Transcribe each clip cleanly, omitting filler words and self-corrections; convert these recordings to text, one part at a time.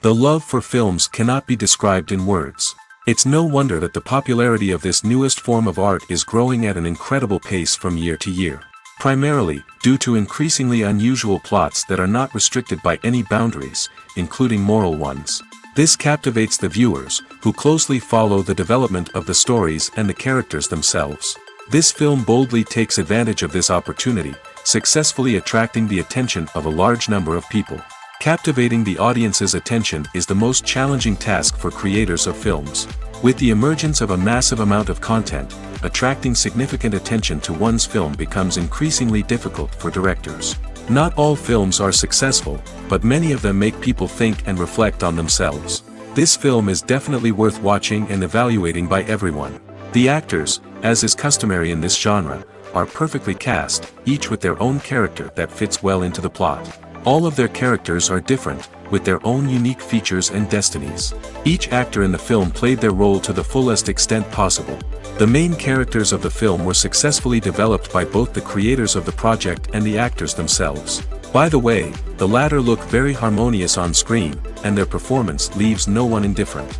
The love for films cannot be described in words. It's no wonder that the popularity of this newest form of art is growing at an incredible pace from year to year. Primarily, due to increasingly unusual plots that are not restricted by any boundaries, including moral ones. This captivates the viewers, who closely follow the development of the stories and the characters themselves. This film boldly takes advantage of this opportunity, successfully attracting the attention of a large number of people. Captivating the audience's attention is the most challenging task for creators of films. With the emergence of a massive amount of content, attracting significant attention to one's film becomes increasingly difficult for directors. Not all films are successful, but many of them make people think and reflect on themselves. This film is definitely worth watching and evaluating by everyone. The actors, as is customary in this genre, are perfectly cast, each with their own character that fits well into the plot. All of their characters are different, with their own unique features and destinies. Each actor in the film played their role to the fullest extent possible. The main characters of the film were successfully developed by both the creators of the project and the actors themselves. By the way, the latter look very harmonious on screen, and their performance leaves no one indifferent.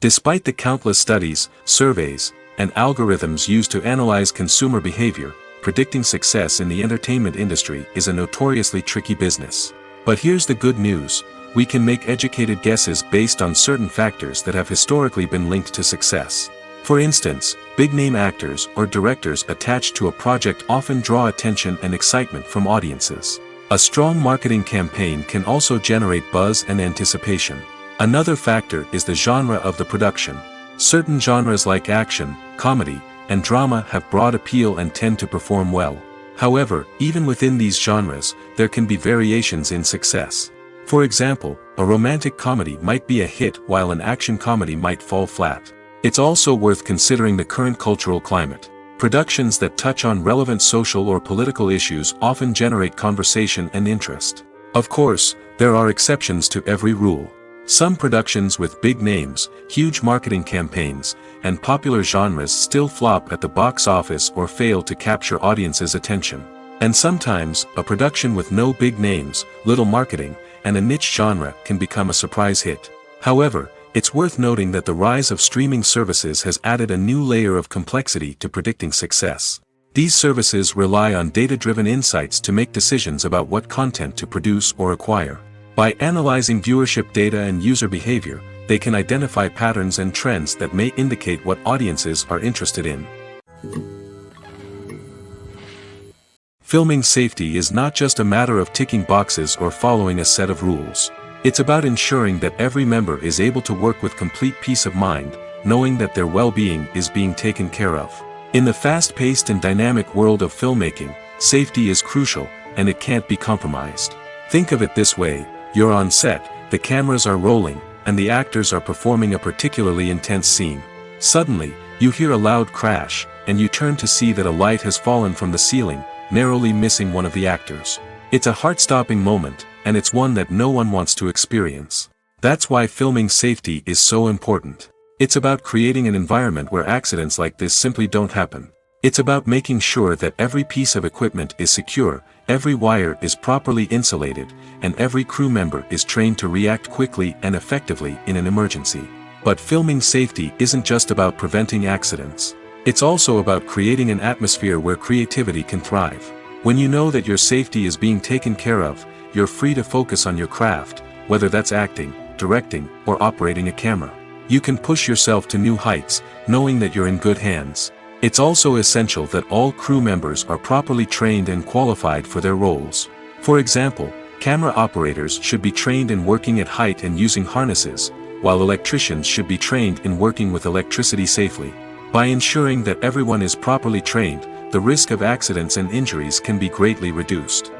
Despite the countless studies, surveys, and algorithms used to analyze consumer behavior, predicting success in the entertainment industry is a notoriously tricky business. But here's the good news: we can make educated guesses based on certain factors that have historically been linked to success. For instance, big-name actors or directors attached to a project often draw attention and excitement from audiences. A strong marketing campaign can also generate buzz and anticipation. Another factor is the genre of the production. Certain genres like action, comedy, and drama have broad appeal and tend to perform well. However, even within these genres, there can be variations in success. For example, a romantic comedy might be a hit while an action comedy might fall flat. It's also worth considering the current cultural climate. Productions that touch on relevant social or political issues often generate conversation and interest. Of course, there are exceptions to every rule. Some productions with big names, huge marketing campaigns, and popular genres still flop at the box office or fail to capture audiences' attention. And sometimes, a production with no big names, little marketing, and a niche genre can become a surprise hit. However, it's worth noting that the rise of streaming services has added a new layer of complexity to predicting success. These services rely on data-driven insights to make decisions about what content to produce or acquire. By analyzing viewership data and user behavior, they can identify patterns and trends that may indicate what audiences are interested in. Filming safety is not just a matter of ticking boxes or following a set of rules. It's about ensuring that every member is able to work with complete peace of mind, knowing that their well-being is being taken care of. In the fast-paced and dynamic world of filmmaking, safety is crucial, and it can't be compromised. Think of it this way: you're on set, the cameras are rolling, and the actors are performing a particularly intense scene. Suddenly, you hear a loud crash, and you turn to see that a light has fallen from the ceiling, narrowly missing one of the actors. It's a heart-stopping moment, and it's one that no one wants to experience. That's why filming safety is so important. It's about creating an environment where accidents like this simply don't happen. It's about making sure that every piece of equipment is secure, every wire is properly insulated, and every crew member is trained to react quickly and effectively in an emergency. But filming safety isn't just about preventing accidents. It's also about creating an atmosphere where creativity can thrive. When you know that your safety is being taken care of, you're free to focus on your craft, whether that's acting, directing, or operating a camera. You can push yourself to new heights, knowing that you're in good hands. It's also essential that all crew members are properly trained and qualified for their roles. For example, camera operators should be trained in working at height and using harnesses, while electricians should be trained in working with electricity safely. By ensuring that everyone is properly trained, the risk of accidents and injuries can be greatly reduced.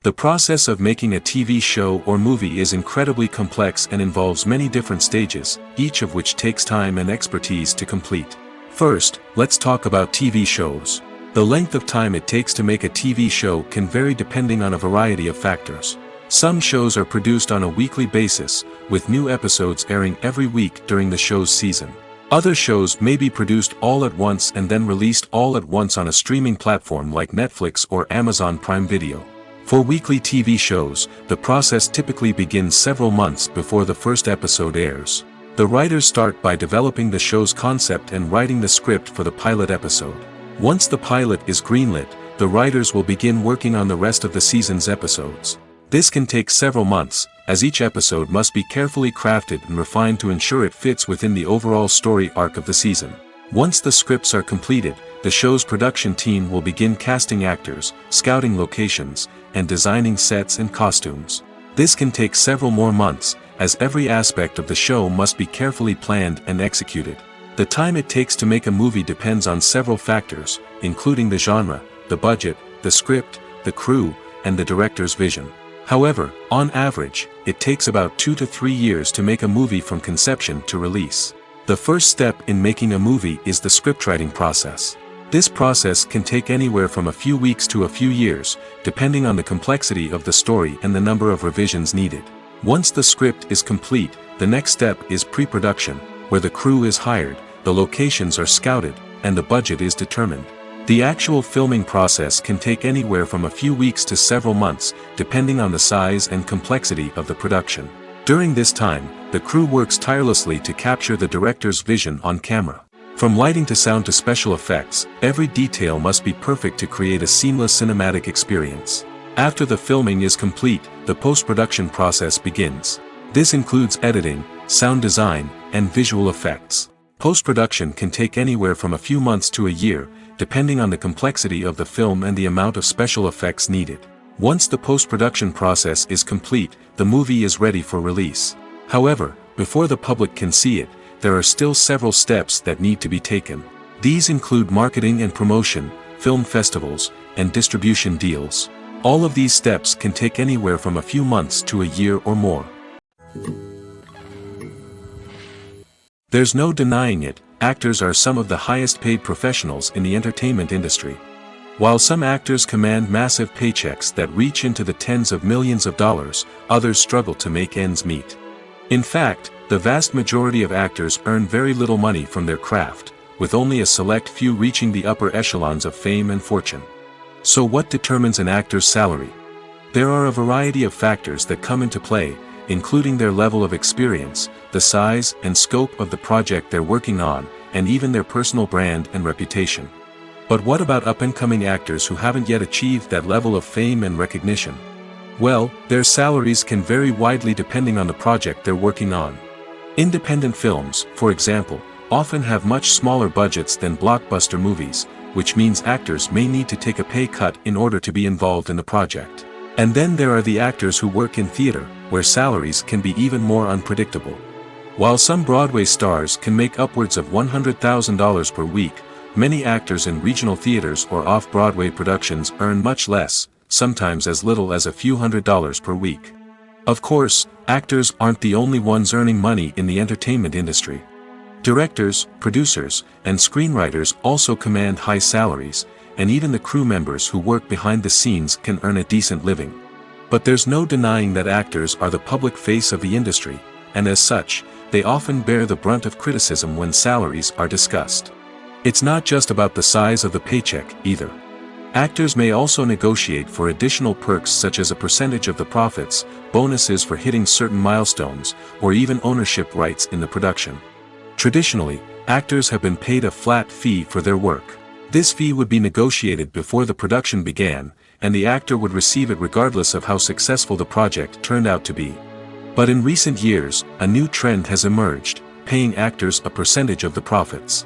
The process of making a TV show or movie is incredibly complex and involves many different stages, each of which takes time and expertise to complete. First, let's talk about TV shows. The length of time it takes to make a TV show can vary depending on a variety of factors. Some shows are produced on a weekly basis, with new episodes airing every week during the show's season. Other shows may be produced all at once and then released all at once on a streaming platform like Netflix or Amazon Prime Video. For weekly TV shows, the process typically begins several months before the first episode airs. The writers start by developing the show's concept and writing the script for the pilot episode. Once the pilot is greenlit, the writers will begin working on the rest of the season's episodes. This can take several months, as each episode must be carefully crafted and refined to ensure it fits within the overall story arc of the season. Once the scripts are completed, the show's production team will begin casting actors, scouting locations, and designing sets and costumes. This can take several more months, as every aspect of the show must be carefully planned and executed. The time it takes to make a movie depends on several factors, including the genre, the budget, the script, the crew, and the director's vision. However, on average, it takes about 2 to 3 years to make a movie from conception to release. The first step in making a movie is the scriptwriting process. This process can take anywhere from a few weeks to a few years, depending on the complexity of the story and the number of revisions needed. Once the script is complete, the next step is pre-production, where the crew is hired, the locations are scouted, and the budget is determined. The actual filming process can take anywhere from a few weeks to several months, depending on the size and complexity of the production. During this time, the crew works tirelessly to capture the director's vision on camera. From lighting to sound to special effects, every detail must be perfect to create a seamless cinematic experience. After the filming is complete, the post-production process begins. This includes editing, sound design, and visual effects. Post-production can take anywhere from a few months to a year, depending on the complexity of the film and the amount of special effects needed. Once the post-production process is complete, the movie is ready for release. However, before the public can see it, there are still several steps that need to be taken. These include marketing and promotion, film festivals, and distribution deals. All of these steps can take anywhere from a few months to a year or more. There's no denying it, actors are some of the highest paid professionals in the entertainment industry. While some actors command massive paychecks that reach into the tens of millions of dollars, others struggle to make ends meet. In fact, the vast majority of actors earn very little money from their craft, with only a select few reaching the upper echelons of fame and fortune. So what determines an actor's salary? There are a variety of factors that come into play, including their level of experience, the size and scope of the project they're working on, and even their personal brand and reputation. But what about up-and-coming actors who haven't yet achieved that level of fame and recognition? Well, their salaries can vary widely depending on the project they're working on. Independent films, for example, often have much smaller budgets than blockbuster movies, which means actors may need to take a pay cut in order to be involved in the project. And then there are the actors who work in theater, where salaries can be even more unpredictable. While some Broadway stars can make upwards of $100,000 per week, many actors in regional theaters or off-Broadway productions earn much less, sometimes as little as a few $100s per week. Of course, actors aren't the only ones earning money in the entertainment industry. Directors, producers, and screenwriters also command high salaries, and even the crew members who work behind the scenes can earn a decent living. But there's no denying that actors are the public face of the industry, and as such, they often bear the brunt of criticism when salaries are discussed. It's not just about the size of the paycheck, either. Actors may also negotiate for additional perks such as a percentage of the profits, bonuses for hitting certain milestones, or even ownership rights in the production. Traditionally, actors have been paid a flat fee for their work. This fee would be negotiated before the production began, and the actor would receive it regardless of how successful the project turned out to be. But in recent years, a new trend has emerged, paying actors a percentage of the profits.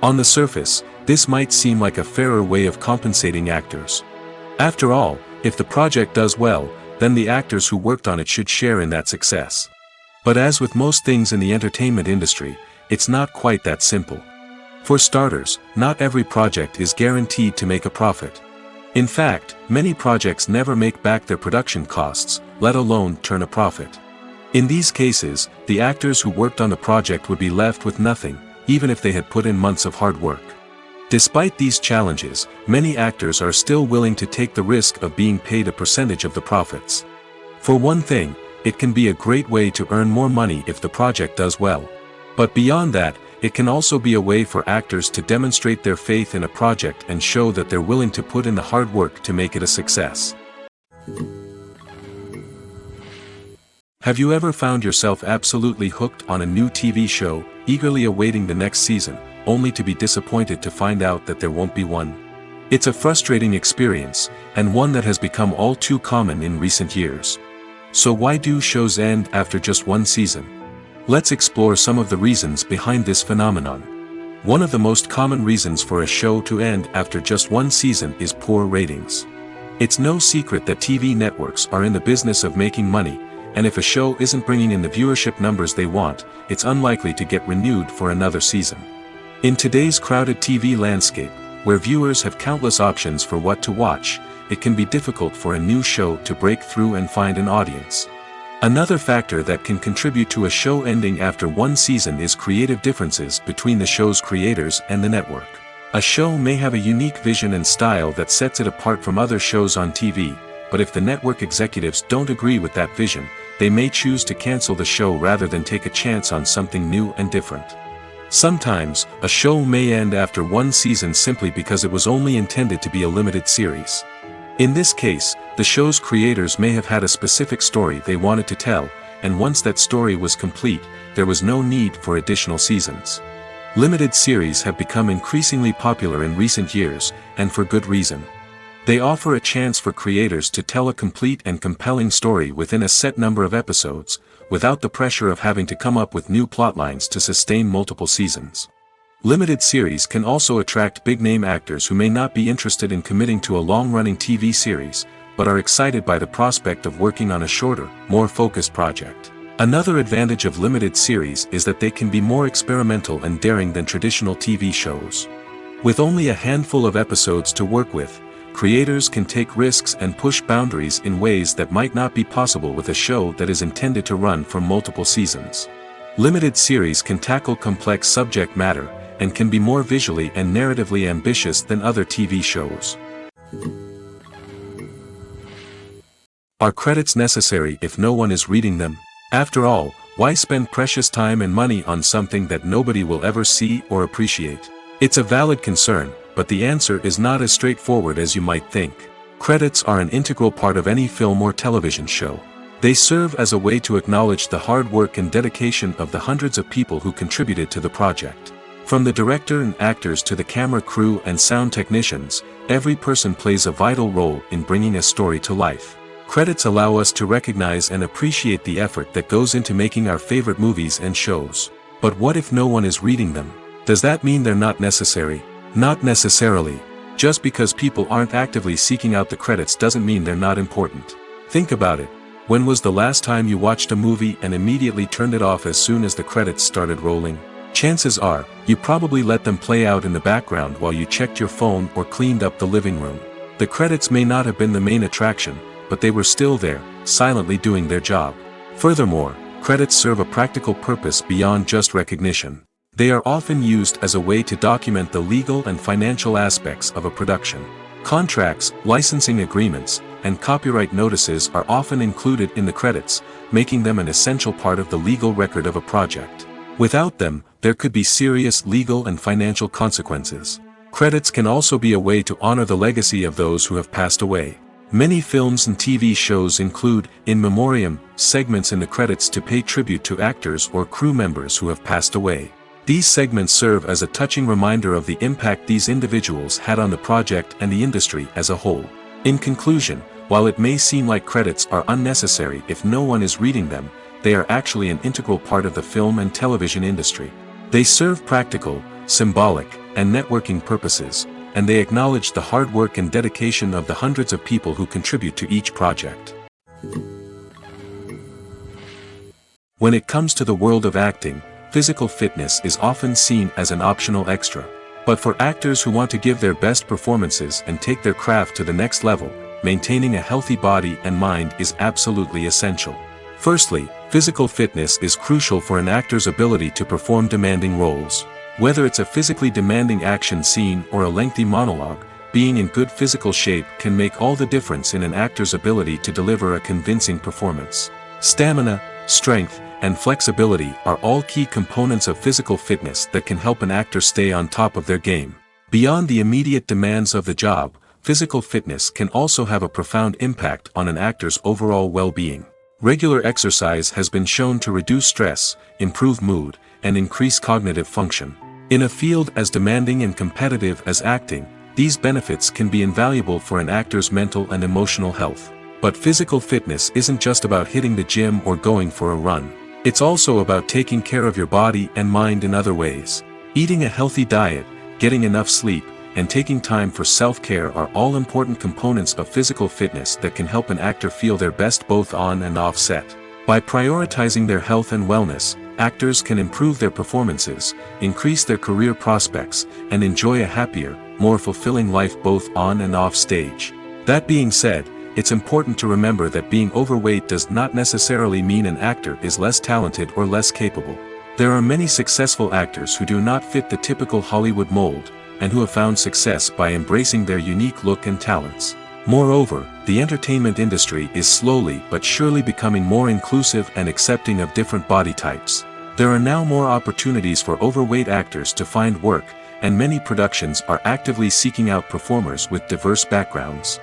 On the surface, this might seem like a fairer way of compensating actors. After all, if the project does well, then the actors who worked on it should share in that success. But as with most things in the entertainment industry, it's not quite that simple. For starters, not every project is guaranteed to make a profit. In fact, many projects never make back their production costs, let alone turn a profit. In these cases, the actors who worked on the project would be left with nothing, even if they had put in months of hard work. Despite these challenges, many actors are still willing to take the risk of being paid a percentage of the profits. For one thing, it can be a great way to earn more money if the project does well. But beyond that, It can also be a way for actors to demonstrate their faith in a project and show that they're willing to put in the hard work to make it a success. Have you ever found yourself absolutely hooked on a new TV show, eagerly awaiting the next season, only to be disappointed to find out that there won't be one? It's a frustrating experience, and one that has become all too common in recent years. So why do shows end after just one season? Let's explore some of the reasons behind this phenomenon. One of the most common reasons for a show to end after just one season is poor ratings. It's no secret that TV networks are in the business of making money, and if a show isn't bringing in the viewership numbers they want, it's unlikely to get renewed for another season. In today's crowded TV landscape, where viewers have countless options for what to watch, it can be difficult for a new show to break through and find an audience. Another factor that can contribute to a show ending after one season is creative differences between the show's creators and the network. A show may have a unique vision and style that sets it apart from other shows on TV, but if the network executives don't agree with that vision, they may choose to cancel the show rather than take a chance on something new and different. Sometimes, a show may end after one season simply because it was only intended to be a limited series. In this case, the show's creators may have had a specific story they wanted to tell, and once that story was complete, there was no need for additional seasons. Limited series have become increasingly popular in recent years, and for good reason. They offer a chance for creators to tell a complete and compelling story within a set number of episodes, without the pressure of having to come up with new plotlines to sustain multiple seasons. Limited series can also attract big-name actors who may not be interested in committing to a long-running TV series, but are excited by the prospect of working on a shorter, more focused project. Another advantage of limited series is that they can be more experimental and daring than traditional TV shows. With only a handful of episodes to work with, creators can take risks and push boundaries in ways that might not be possible with a show that is intended to run for multiple seasons. Limited series can tackle complex subject matter, and can be more visually and narratively ambitious than other TV shows. Are credits necessary if no one is reading them? After all, why spend precious time and money on something that nobody will ever see or appreciate? It's a valid concern, but the answer is not as straightforward as you might think. Credits are an integral part of any film or television show. They serve as a way to acknowledge the hard work and dedication of the hundreds of people who contributed to the project. From the director and actors to the camera crew and sound technicians, every person plays a vital role in bringing a story to life. Credits allow us to recognize and appreciate the effort that goes into making our favorite movies and shows. But what if no one is reading them? Does that mean they're not necessary? Not necessarily. Just because people aren't actively seeking out the credits doesn't mean they're not important. Think about it. When was the last time you watched a movie and immediately turned it off as soon as the credits started rolling? Chances are, you probably let them play out in the background while you checked your phone or cleaned up the living room. The credits may not have been the main attraction, but they were still there, silently doing their job. Furthermore, credits serve a practical purpose beyond just recognition. They are often used as a way to document the legal and financial aspects of a production. Contracts, licensing agreements, and copyright notices are often included in the credits, making them an essential part of the legal record of a project. Without them, there could be serious legal and financial consequences. Credits can also be a way to honor the legacy of those who have passed away. Many films and TV shows include, in memoriam, segments in the credits to pay tribute to actors or crew members who have passed away. These segments serve as a touching reminder of the impact these individuals had on the project and the industry as a whole. In conclusion, while it may seem like credits are unnecessary if no one is reading them, they are actually an integral part of the film and television industry. They serve practical, symbolic, and networking purposes, and they acknowledge the hard work and dedication of the hundreds of people who contribute to each project. When it comes to the world of acting, physical fitness is often seen as an optional extra. But for actors who want to give their best performances and take their craft to the next level, maintaining a healthy body and mind is absolutely essential. Firstly, physical fitness is crucial for an actor's ability to perform demanding roles. Whether it's a physically demanding action scene or a lengthy monologue, being in good physical shape can make all the difference in an actor's ability to deliver a convincing performance. Stamina, strength, and flexibility are all key components of physical fitness that can help an actor stay on top of their game. Beyond the immediate demands of the job, physical fitness can also have a profound impact on an actor's overall well-being. Regular exercise has been shown to reduce stress, improve mood, and increase cognitive function. In a field as demanding and competitive as acting, these benefits can be invaluable for an actor's mental and emotional health. But physical fitness isn't just about hitting the gym or going for a run. It's also about taking care of your body and mind in other ways. Eating a healthy diet, getting enough sleep, and taking time for self-care are all important components of physical fitness that can help an actor feel their best both on and off set. By prioritizing their health and wellness, actors can improve their performances, increase their career prospects, and enjoy a happier, more fulfilling life both on and off stage. That being said, it's important to remember that being overweight does not necessarily mean an actor is less talented or less capable. There are many successful actors who do not fit the typical Hollywood mold, and who have found success by embracing their unique look and talents. Moreover, the entertainment industry is slowly but surely becoming more inclusive and accepting of different body types. There are now more opportunities for overweight actors to find work, and many productions are actively seeking out performers with diverse backgrounds.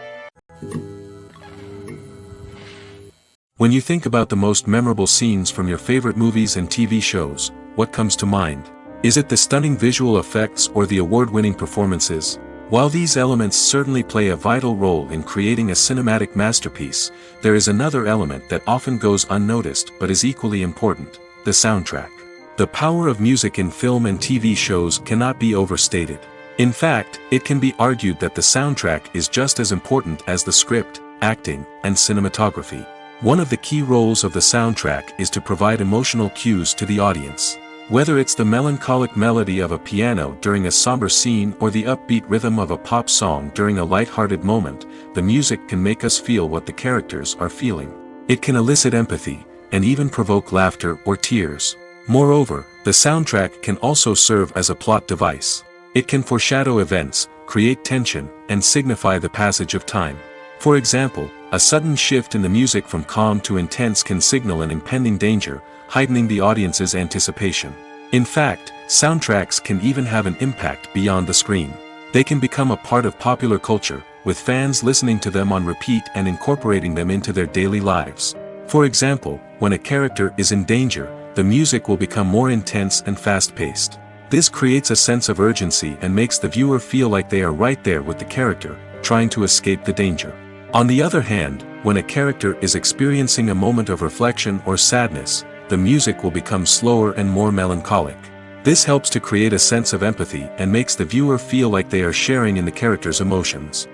When you think about the most memorable scenes from your favorite movies and TV shows, what comes to mind? Is it the stunning visual effects or the award-winning performances? While these elements certainly play a vital role in creating a cinematic masterpiece, there is another element that often goes unnoticed but is equally important: the soundtrack. The power of music in film and TV shows cannot be overstated. In fact, it can be argued that the soundtrack is just as important as the script, acting, and cinematography. One of the key roles of the soundtrack is to provide emotional cues to the audience. Whether it's the melancholic melody of a piano during a somber scene or the upbeat rhythm of a pop song during a light-hearted moment, the music can make us feel what the characters are feeling. It can elicit empathy, and even provoke laughter or tears. Moreover, the soundtrack can also serve as a plot device. It can foreshadow events, create tension, and signify the passage of time. For example, a sudden shift in the music from calm to intense can signal an impending danger, heightening the audience's anticipation. In fact, soundtracks can even have an impact beyond the screen. They can become a part of popular culture, with fans listening to them on repeat and incorporating them into their daily lives. For example, when a character is in danger, the music will become more intense and fast-paced. This creates a sense of urgency and makes the viewer feel like they are right there with the character, trying to escape the danger. On the other hand, when a character is experiencing a moment of reflection or sadness, the music will become slower and more melancholic. This helps to create a sense of empathy and makes the viewer feel like they are sharing in the character's emotions.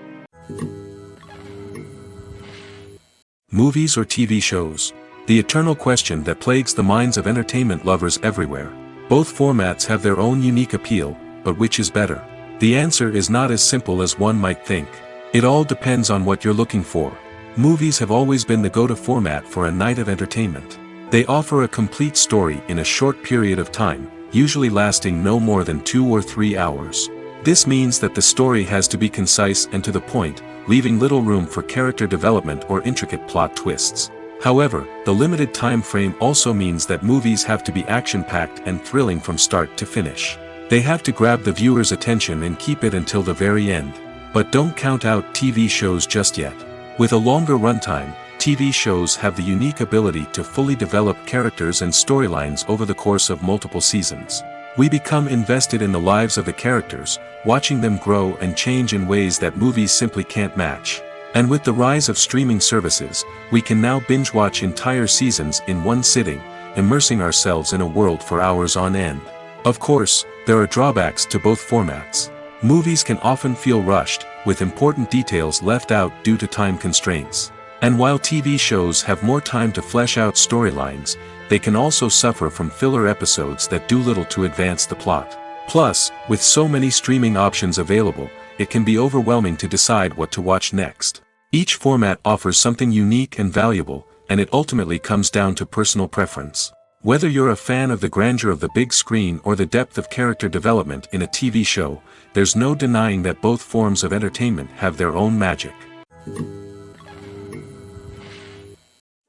Movies or TV shows? The eternal question that plagues the minds of entertainment lovers everywhere. Both formats have their own unique appeal, but which is better? The answer is not as simple as one might think. It all depends on what you're looking for. Movies have always been the go-to format for a night of entertainment. They offer a complete story in a short period of time, usually lasting no more than 2 or 3 hours. This means that the story has to be concise and to the point, leaving little room for character development or intricate plot twists. However, the limited time frame also means that movies have to be action-packed and thrilling from start to finish. They have to grab the viewer's attention and keep it until the very end. But don't count out TV shows just yet. With a longer runtime, TV shows have the unique ability to fully develop characters and storylines over the course of multiple seasons. We become invested in the lives of the characters, watching them grow and change in ways that movies simply can't match. And with the rise of streaming services, we can now binge-watch entire seasons in one sitting, immersing ourselves in a world for hours on end. Of course, there are drawbacks to both formats. Movies can often feel rushed, with important details left out due to time constraints. And while TV shows have more time to flesh out storylines, they can also suffer from filler episodes that do little to advance the plot. Plus, with so many streaming options available, it can be overwhelming to decide what to watch next. Each format offers something unique and valuable, and it ultimately comes down to personal preference. Whether you're a fan of the grandeur of the big screen or the depth of character development in a TV show, there's no denying that both forms of entertainment have their own magic.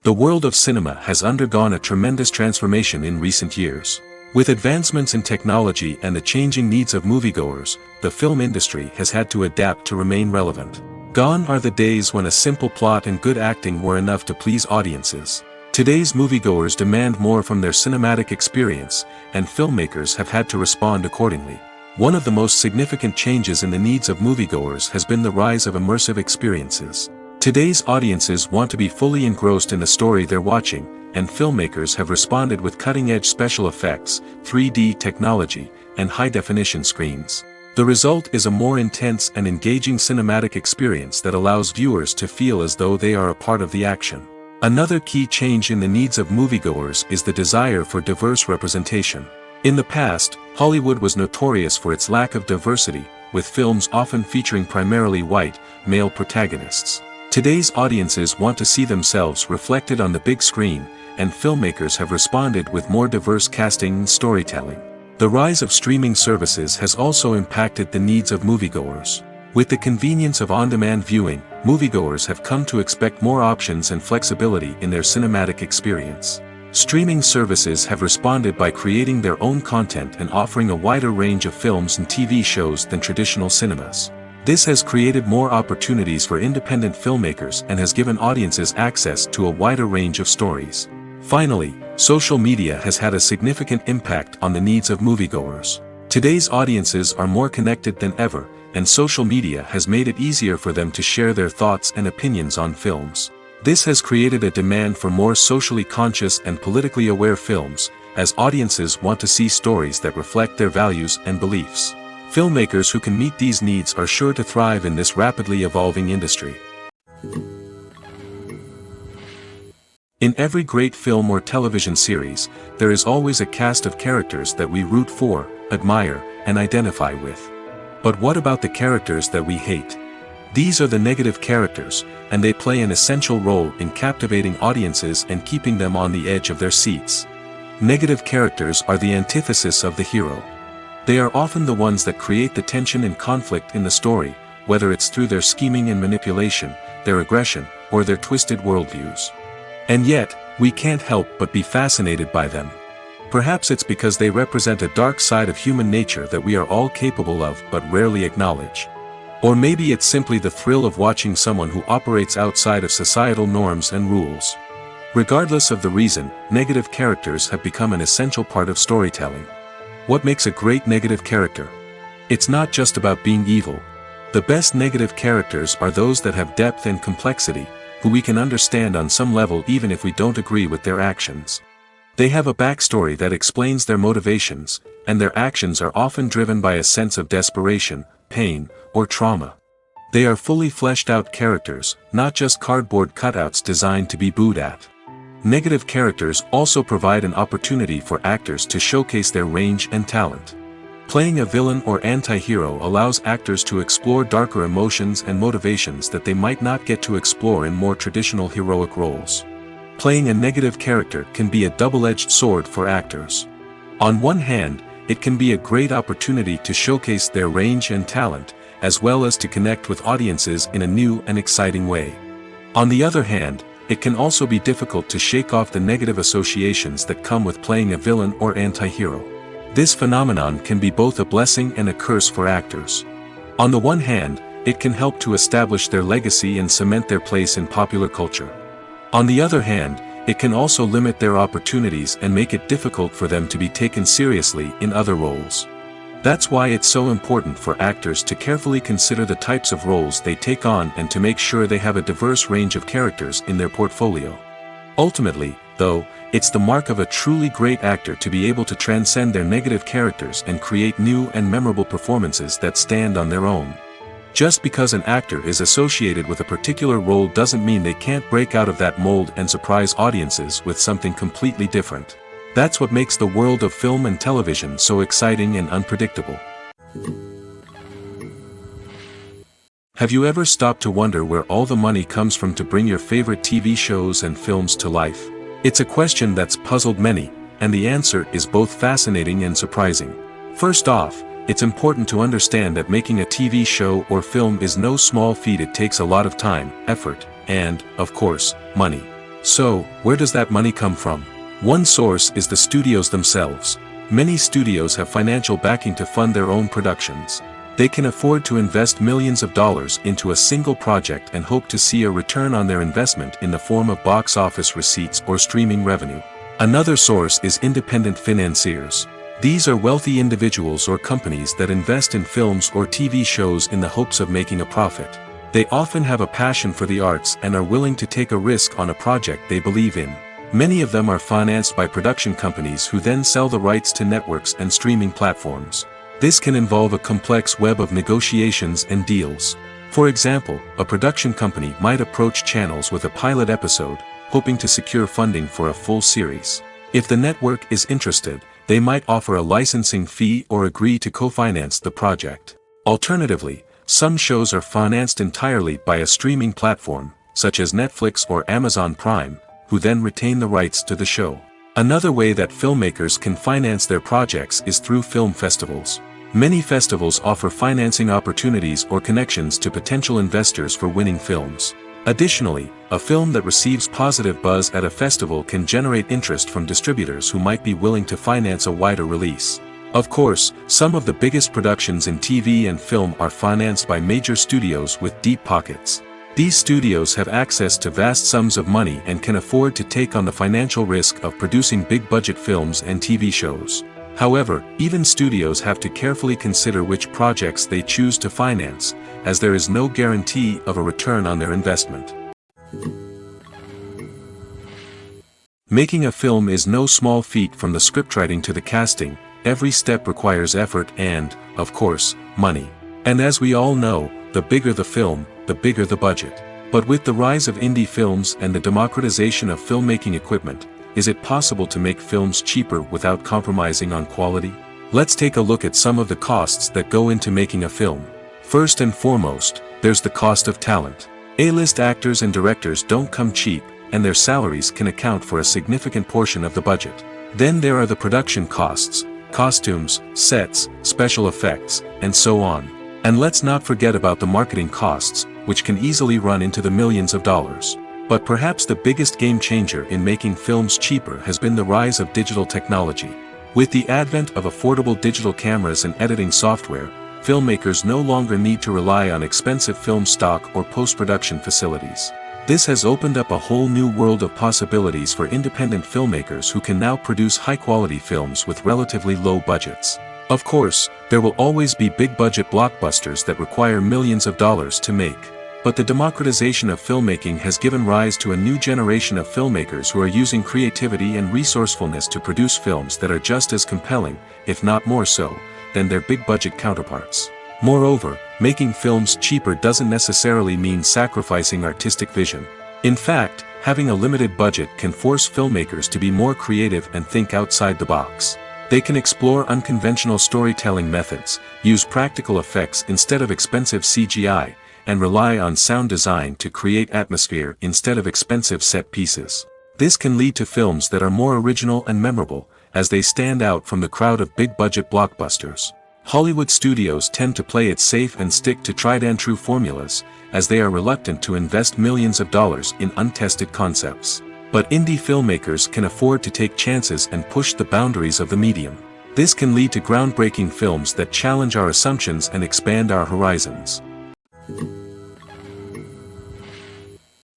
The world of cinema has undergone a tremendous transformation in recent years. With advancements in technology and the changing needs of moviegoers, the film industry has had to adapt to remain relevant. Gone are the days when a simple plot and good acting were enough to please audiences. Today's moviegoers demand more from their cinematic experience, and filmmakers have had to respond accordingly. One of the most significant changes in the needs of moviegoers has been the rise of immersive experiences. Today's audiences want to be fully engrossed in the story they're watching, and filmmakers have responded with cutting-edge special effects, 3D technology, and high-definition screens. The result is a more intense and engaging cinematic experience that allows viewers to feel as though they are a part of the action. Another key change in the needs of moviegoers is the desire for diverse representation. In the past, Hollywood was notorious for its lack of diversity, with films often featuring primarily white, male protagonists. Today's audiences want to see themselves reflected on the big screen, and filmmakers have responded with more diverse casting and storytelling. The rise of streaming services has also impacted the needs of moviegoers. With the convenience of on-demand viewing, moviegoers have come to expect more options and flexibility in their cinematic experience. Streaming services have responded by creating their own content and offering a wider range of films and TV shows than traditional cinemas. This has created more opportunities for independent filmmakers and has given audiences access to a wider range of stories. Finally, social media has had a significant impact on the needs of moviegoers. Today's audiences are more connected than ever, and social media has made it easier for them to share their thoughts and opinions on films. This has created a demand for more socially conscious and politically aware films, as audiences want to see stories that reflect their values and beliefs. Filmmakers who can meet these needs are sure to thrive in this rapidly evolving industry. In every great film or television series, there is always a cast of characters that we root for, admire, and identify with. But what about the characters that we hate? These are the negative characters, and they play an essential role in captivating audiences and keeping them on the edge of their seats. Negative characters are the antithesis of the hero. They are often the ones that create the tension and conflict in the story, whether it's through their scheming and manipulation, their aggression, or their twisted worldviews. And yet, we can't help but be fascinated by them. Perhaps it's because they represent a dark side of human nature that we are all capable of but rarely acknowledge. Or maybe it's simply the thrill of watching someone who operates outside of societal norms and rules. Regardless of the reason, negative characters have become an essential part of storytelling. What makes a great negative character? It's not just about being evil. The best negative characters are those that have depth and complexity, who we can understand on some level even if we don't agree with their actions. They have a backstory that explains their motivations, and their actions are often driven by a sense of desperation, pain, or trauma. They are fully fleshed out characters, not just cardboard cutouts designed to be booed at. Negative characters also provide an opportunity for actors to showcase their range and talent. Playing a villain or anti-hero allows actors to explore darker emotions and motivations that they might not get to explore in more traditional heroic roles. Playing a negative character can be a double-edged sword for actors. On one hand, it can be a great opportunity to showcase their range and talent, as well as to connect with audiences in a new and exciting way. On the other hand, it can also be difficult to shake off the negative associations that come with playing a villain or anti-hero. This phenomenon can be both a blessing and a curse for actors. On the one hand, it can help to establish their legacy and cement their place in popular culture. On the other hand, it can also limit their opportunities and make it difficult for them to be taken seriously in other roles. That's why it's so important for actors to carefully consider the types of roles they take on and to make sure they have a diverse range of characters in their portfolio. Ultimately, though, it's the mark of a truly great actor to be able to transcend their negative characters and create new and memorable performances that stand on their own. Just because an actor is associated with a particular role doesn't mean they can't break out of that mold and surprise audiences with something completely different. That's what makes the world of film and television so exciting and unpredictable. Have you ever stopped to wonder where all the money comes from to bring your favorite TV shows and films to life? It's a question that's puzzled many, and the answer is both fascinating and surprising. First off, it's important to understand that making a TV show or film is no small feat. It takes a lot of time, effort, and, of course, money. So, where does that money come from? One source is the studios themselves. Many studios have financial backing to fund their own productions. They can afford to invest millions of dollars into a single project and hope to see a return on their investment in the form of box office receipts or streaming revenue. Another source is independent financiers. These are wealthy individuals or companies that invest in films or TV shows in the hopes of making a profit. They often have a passion for the arts and are willing to take a risk on a project they believe in. Many of them are financed by production companies who then sell the rights to networks and streaming platforms. This can involve a complex web of negotiations and deals. For example, a production company might approach channels with a pilot episode, hoping to secure funding for a full series. If the network is interested, they might offer a licensing fee or agree to co-finance the project. Alternatively, some shows are financed entirely by a streaming platform, such as Netflix or Amazon Prime, who then retain the rights to the show. Another way that filmmakers can finance their projects is through film festivals. Many festivals offer financing opportunities or connections to potential investors for winning films. Additionally, a film that receives positive buzz at a festival can generate interest from distributors who might be willing to finance a wider release. Of course, some of the biggest productions in TV and film are financed by major studios with deep pockets. These studios have access to vast sums of money and can afford to take on the financial risk of producing big-budget films and TV shows. However, even studios have to carefully consider which projects they choose to finance, as there is no guarantee of a return on their investment. Making a film is no small feat. From the scriptwriting to the casting, every step requires effort and, of course, money. And as we all know, the bigger the film, the bigger the budget. But with the rise of indie films and the democratization of filmmaking equipment, is it possible to make films cheaper without compromising on quality? Let's take a look at some of the costs that go into making a film. First and foremost, there's the cost of talent. A-list actors and directors don't come cheap, and their salaries can account for a significant portion of the budget. Then there are the production costs, costumes, sets, special effects, and so on. And let's not forget about the marketing costs, which can easily run into the millions of dollars. But perhaps the biggest game changer in making films cheaper has been the rise of digital technology. With the advent of affordable digital cameras and editing software, filmmakers no longer need to rely on expensive film stock or post-production facilities. This has opened up a whole new world of possibilities for independent filmmakers who can now produce high-quality films with relatively low budgets. Of course, there will always be big-budget blockbusters that require millions of dollars to make. But the democratization of filmmaking has given rise to a new generation of filmmakers who are using creativity and resourcefulness to produce films that are just as compelling, if not more so, than their big-budget counterparts. Moreover, making films cheaper doesn't necessarily mean sacrificing artistic vision. In fact, having a limited budget can force filmmakers to be more creative and think outside the box. They can explore unconventional storytelling methods, use practical effects instead of expensive CGI, and rely on sound design to create atmosphere instead of expensive set pieces. This can lead to films that are more original and memorable, as they stand out from the crowd of big-budget blockbusters. Hollywood studios tend to play it safe and stick to tried-and-true formulas, as they are reluctant to invest millions of dollars in untested concepts. But indie filmmakers can afford to take chances and push the boundaries of the medium. This can lead to groundbreaking films that challenge our assumptions and expand our horizons.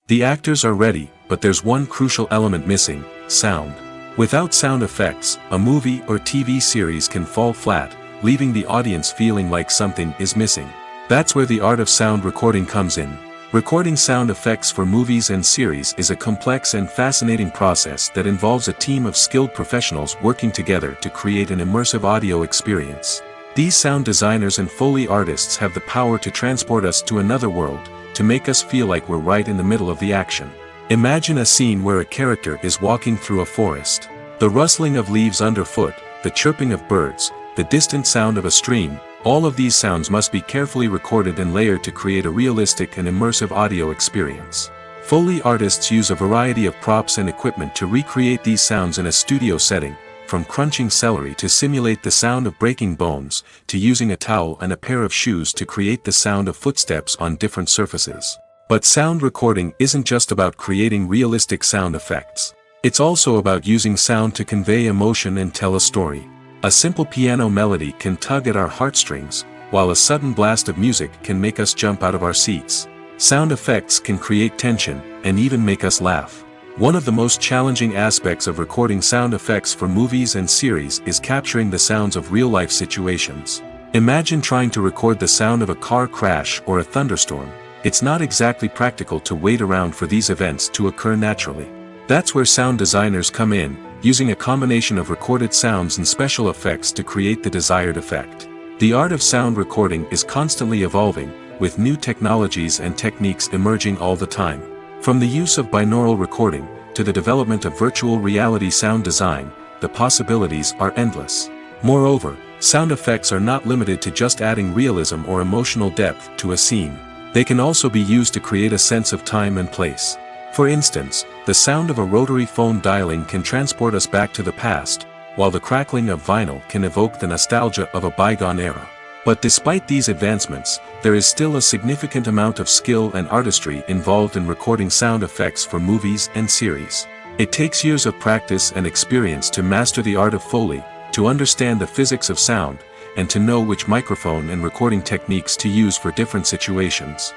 The actors are ready, but there's one crucial element missing: sound. Without sound effects, a movie or TV series can fall flat, leaving the audience feeling like something is missing. That's where the art of sound recording comes in. Recording sound effects for movies and series is a complex and fascinating process that involves a team of skilled professionals working together to create an immersive audio experience. These sound designers and Foley artists have the power to transport us to another world, to make us feel like we're right in the middle of the action. Imagine a scene where a character is walking through a forest. The rustling of leaves underfoot, the chirping of birds, the distant sound of a stream, all of these sounds must be carefully recorded and layered to create a realistic and immersive audio experience. Foley artists use a variety of props and equipment to recreate these sounds in a studio setting, from crunching celery to simulate the sound of breaking bones, to using a towel and a pair of shoes to create the sound of footsteps on different surfaces. But sound recording isn't just about creating realistic sound effects. It's also about using sound to convey emotion and tell a story. A simple piano melody can tug at our heartstrings, while a sudden blast of music can make us jump out of our seats. Sound effects can create tension, and even make us laugh. One of the most challenging aspects of recording sound effects for movies and series is capturing the sounds of real-life situations. Imagine trying to record the sound of a car crash or a thunderstorm. It's not exactly practical to wait around for these events to occur naturally. That's where sound designers come in, using a combination of recorded sounds and special effects to create the desired effect. The art of sound recording is constantly evolving, with new technologies and techniques emerging all the time. From the use of binaural recording, to the development of virtual reality sound design, the possibilities are endless. Moreover, sound effects are not limited to just adding realism or emotional depth to a scene. They can also be used to create a sense of time and place. For instance, the sound of a rotary phone dialing can transport us back to the past, while the crackling of vinyl can evoke the nostalgia of a bygone era. But despite these advancements, there is still a significant amount of skill and artistry involved in recording sound effects for movies and series. It takes years of practice and experience to master the art of Foley, to understand the physics of sound, and to know which microphone and recording techniques to use for different situations.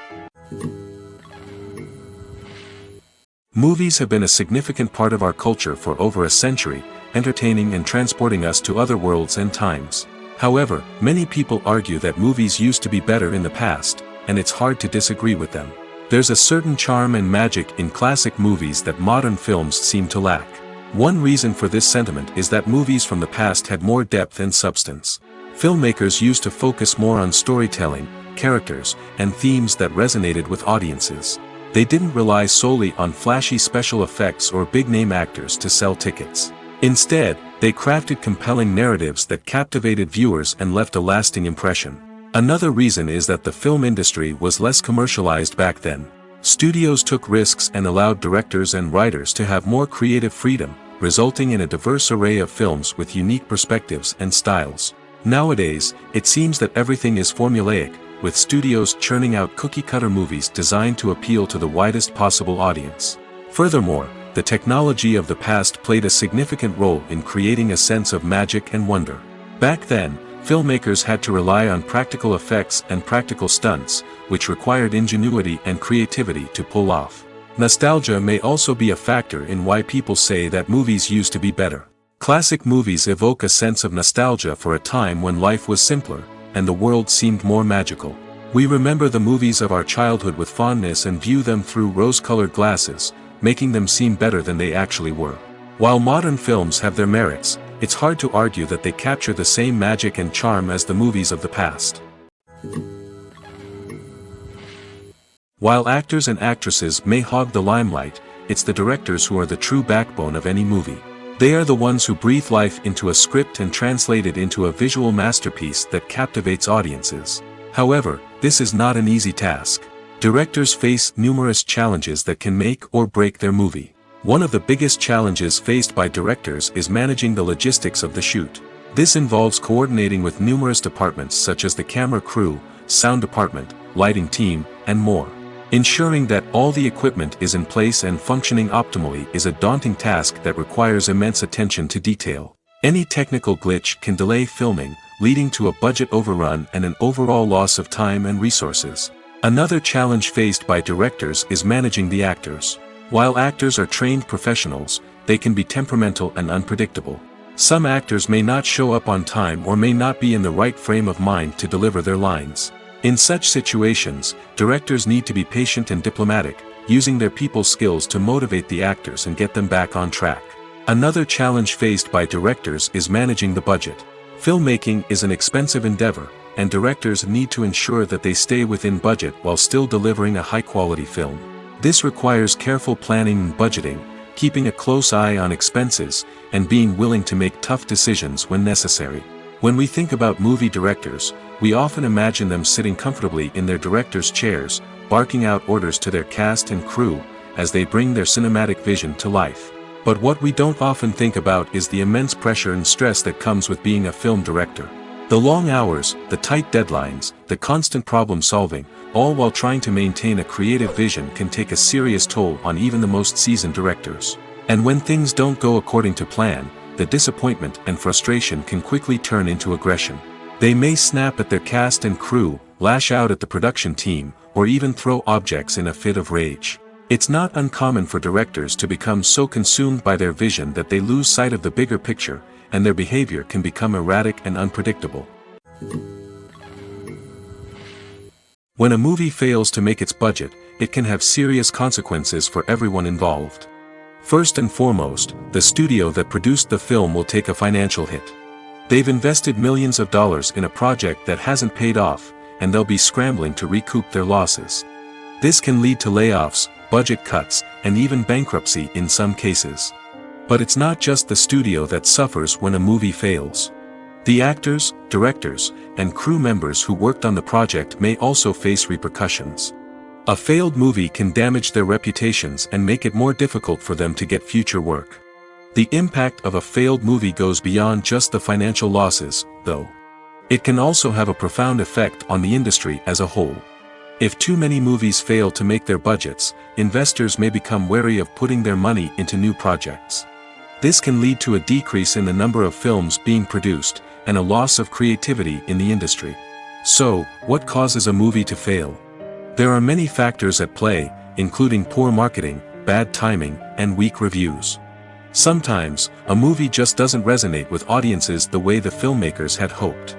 Movies have been a significant part of our culture for over a century, entertaining and transporting us to other worlds and times. However, many people argue that movies used to be better in the past, and it's hard to disagree with them. There's a certain charm and magic in classic movies that modern films seem to lack. One reason for this sentiment is that movies from the past had more depth and substance. Filmmakers used to focus more on storytelling, characters, and themes that resonated with audiences. They didn't rely solely on flashy special effects or big-name actors to sell tickets. Instead, they crafted compelling narratives that captivated viewers and left a lasting impression. Another reason is that the film industry was less commercialized back then. Studios took risks and allowed directors and writers to have more creative freedom, resulting in a diverse array of films with unique perspectives and styles. Nowadays, it seems that everything is formulaic, with studios churning out cookie-cutter movies designed to appeal to the widest possible audience. Furthermore, the technology of the past played a significant role in creating a sense of magic and wonder. Back then, filmmakers had to rely on practical effects and practical stunts, which required ingenuity and creativity to pull off. Nostalgia may also be a factor in why people say that movies used to be better. Classic movies evoke a sense of nostalgia for a time when life was simpler, and the world seemed more magical. We remember the movies of our childhood with fondness and view them through rose-colored glasses, making them seem better than they actually were. While modern films have their merits, it's hard to argue that they capture the same magic and charm as the movies of the past. While actors and actresses may hog the limelight, it's the directors who are the true backbone of any movie. They are the ones who breathe life into a script and translate it into a visual masterpiece that captivates audiences. However, this is not an easy task. Directors face numerous challenges that can make or break their movie. One of the biggest challenges faced by directors is managing the logistics of the shoot. This involves coordinating with numerous departments such as the camera crew, sound department, lighting team, and more. Ensuring that all the equipment is in place and functioning optimally is a daunting task that requires immense attention to detail. Any technical glitch can delay filming, leading to a budget overrun and an overall loss of time and resources. Another challenge faced by directors is managing the actors. While actors are trained professionals, they can be temperamental and unpredictable. Some actors may not show up on time or may not be in the right frame of mind to deliver their lines. In such situations, directors need to be patient and diplomatic, using their people skills to motivate the actors and get them back on track. Another challenge faced by directors is managing the budget. Filmmaking is an expensive endeavor, and directors need to ensure that they stay within budget while still delivering a high-quality film. This requires careful planning and budgeting, keeping a close eye on expenses, and being willing to make tough decisions when necessary. When we think about movie directors, we often imagine them sitting comfortably in their director's chairs, barking out orders to their cast and crew, as they bring their cinematic vision to life. But what we don't often think about is the immense pressure and stress that comes with being a film director. The long hours, the tight deadlines, the constant problem solving, all while trying to maintain a creative vision can take a serious toll on even the most seasoned directors. And when things don't go according to plan, the disappointment and frustration can quickly turn into aggression. They may snap at their cast and crew, lash out at the production team, or even throw objects in a fit of rage. It's not uncommon for directors to become so consumed by their vision that they lose sight of the bigger picture, and their behavior can become erratic and unpredictable. When a movie fails to make its budget, it can have serious consequences for everyone involved. First and foremost, the studio that produced the film will take a financial hit. They've invested millions of dollars in a project that hasn't paid off, and they'll be scrambling to recoup their losses. This can lead to layoffs, budget cuts, and even bankruptcy in some cases. But it's not just the studio that suffers when a movie fails. The actors, directors, and crew members who worked on the project may also face repercussions. A failed movie can damage their reputations and make it more difficult for them to get future work. The impact of a failed movie goes beyond just the financial losses, though. It can also have a profound effect on the industry as a whole. If too many movies fail to make their budgets, investors may become wary of putting their money into new projects. This can lead to a decrease in the number of films being produced, and a loss of creativity in the industry. So, what causes a movie to fail? There are many factors at play, including poor marketing, bad timing, and weak reviews. Sometimes, a movie just doesn't resonate with audiences the way the filmmakers had hoped.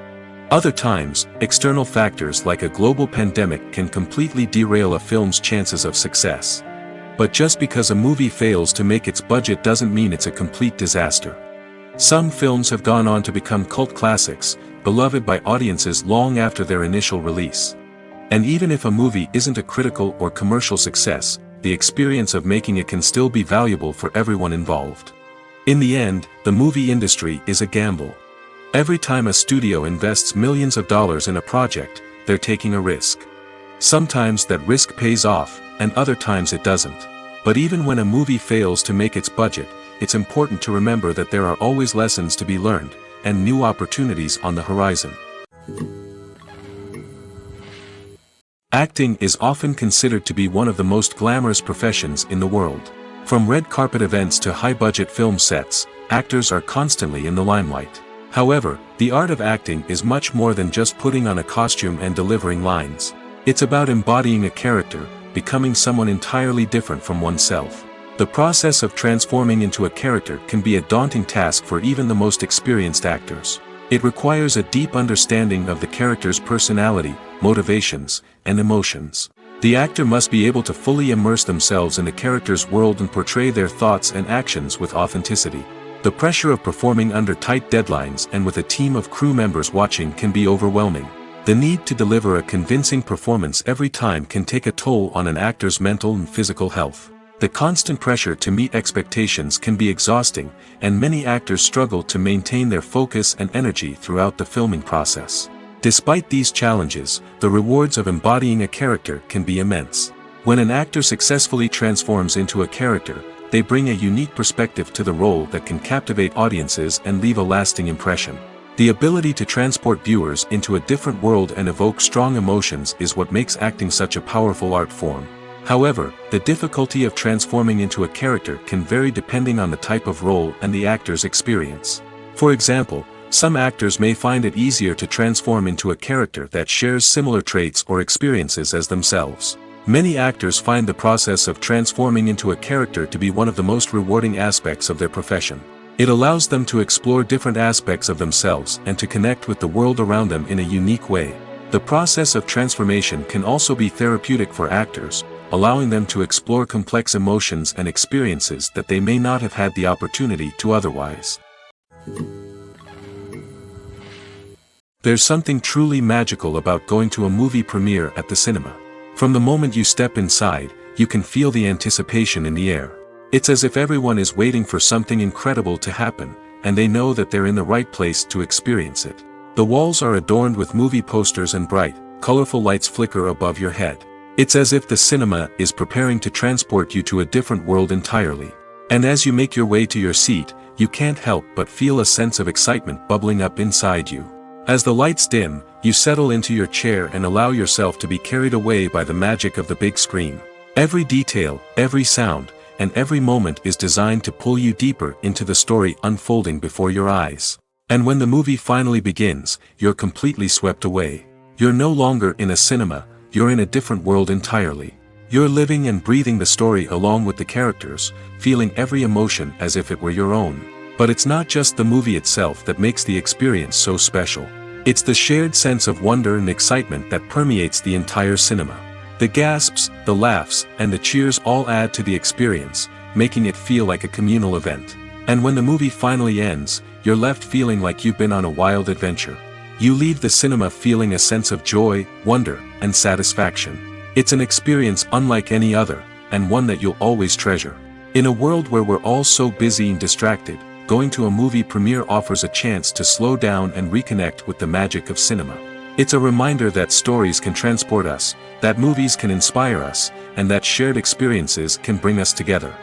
Other times, external factors like a global pandemic can completely derail a film's chances of success. But just because a movie fails to make its budget doesn't mean it's a complete disaster. Some films have gone on to become cult classics, beloved by audiences long after their initial release. And even if a movie isn't a critical or commercial success, the experience of making it can still be valuable for everyone involved. In the end, the movie industry is a gamble. Every time a studio invests millions of dollars in a project, they're taking a risk. Sometimes that risk pays off, and other times it doesn't. But even when a movie fails to make its budget, it's important to remember that there are always lessons to be learned, and new opportunities on the horizon. Acting is often considered to be one of the most glamorous professions in the world. From red carpet events to high-budget film sets, actors are constantly in the limelight. However, the art of acting is much more than just putting on a costume and delivering lines. It's about embodying a character, becoming someone entirely different from oneself. The process of transforming into a character can be a daunting task for even the most experienced actors. It requires a deep understanding of the character's personality, motivations, and emotions. The actor must be able to fully immerse themselves in the character's world and portray their thoughts and actions with authenticity. The pressure of performing under tight deadlines and with a team of crew members watching can be overwhelming. The need to deliver a convincing performance every time can take a toll on an actor's mental and physical health. The constant pressure to meet expectations can be exhausting, and many actors struggle to maintain their focus and energy throughout the filming process. Despite these challenges, the rewards of embodying a character can be immense. When an actor successfully transforms into a character, they bring a unique perspective to the role that can captivate audiences and leave a lasting impression. The ability to transport viewers into a different world and evoke strong emotions is what makes acting such a powerful art form. However, the difficulty of transforming into a character can vary depending on the type of role and the actor's experience. For example, some actors may find it easier to transform into a character that shares similar traits or experiences as themselves. Many actors find the process of transforming into a character to be one of the most rewarding aspects of their profession. It allows them to explore different aspects of themselves and to connect with the world around them in a unique way. The process of transformation can also be therapeutic for actors, allowing them to explore complex emotions and experiences that they may not have had the opportunity to otherwise. There's something truly magical about going to a movie premiere at the cinema. From the moment you step inside, you can feel the anticipation in the air. It's as if everyone is waiting for something incredible to happen, and they know that they're in the right place to experience it. The walls are adorned with movie posters and bright, colorful lights flicker above your head. It's as if the cinema is preparing to transport you to a different world entirely. And as you make your way to your seat, you can't help but feel a sense of excitement bubbling up inside you. As the lights dim, you settle into your chair and allow yourself to be carried away by the magic of the big screen. Every detail, every sound, and every moment is designed to pull you deeper into the story unfolding before your eyes. And when the movie finally begins, you're completely swept away. You're no longer in a cinema, you're in a different world entirely. You're living and breathing the story along with the characters, feeling every emotion as if it were your own. But it's not just the movie itself that makes the experience so special. It's the shared sense of wonder and excitement that permeates the entire cinema. The gasps, the laughs, and the cheers all add to the experience, making it feel like a communal event. And when the movie finally ends, you're left feeling like you've been on a wild adventure. You leave the cinema feeling a sense of joy, wonder, and satisfaction. It's an experience unlike any other, and one that you'll always treasure. In a world where we're all so busy and distracted, going to a movie premiere offers a chance to slow down and reconnect with the magic of cinema. It's a reminder that stories can transport us, that movies can inspire us, and that shared experiences can bring us together.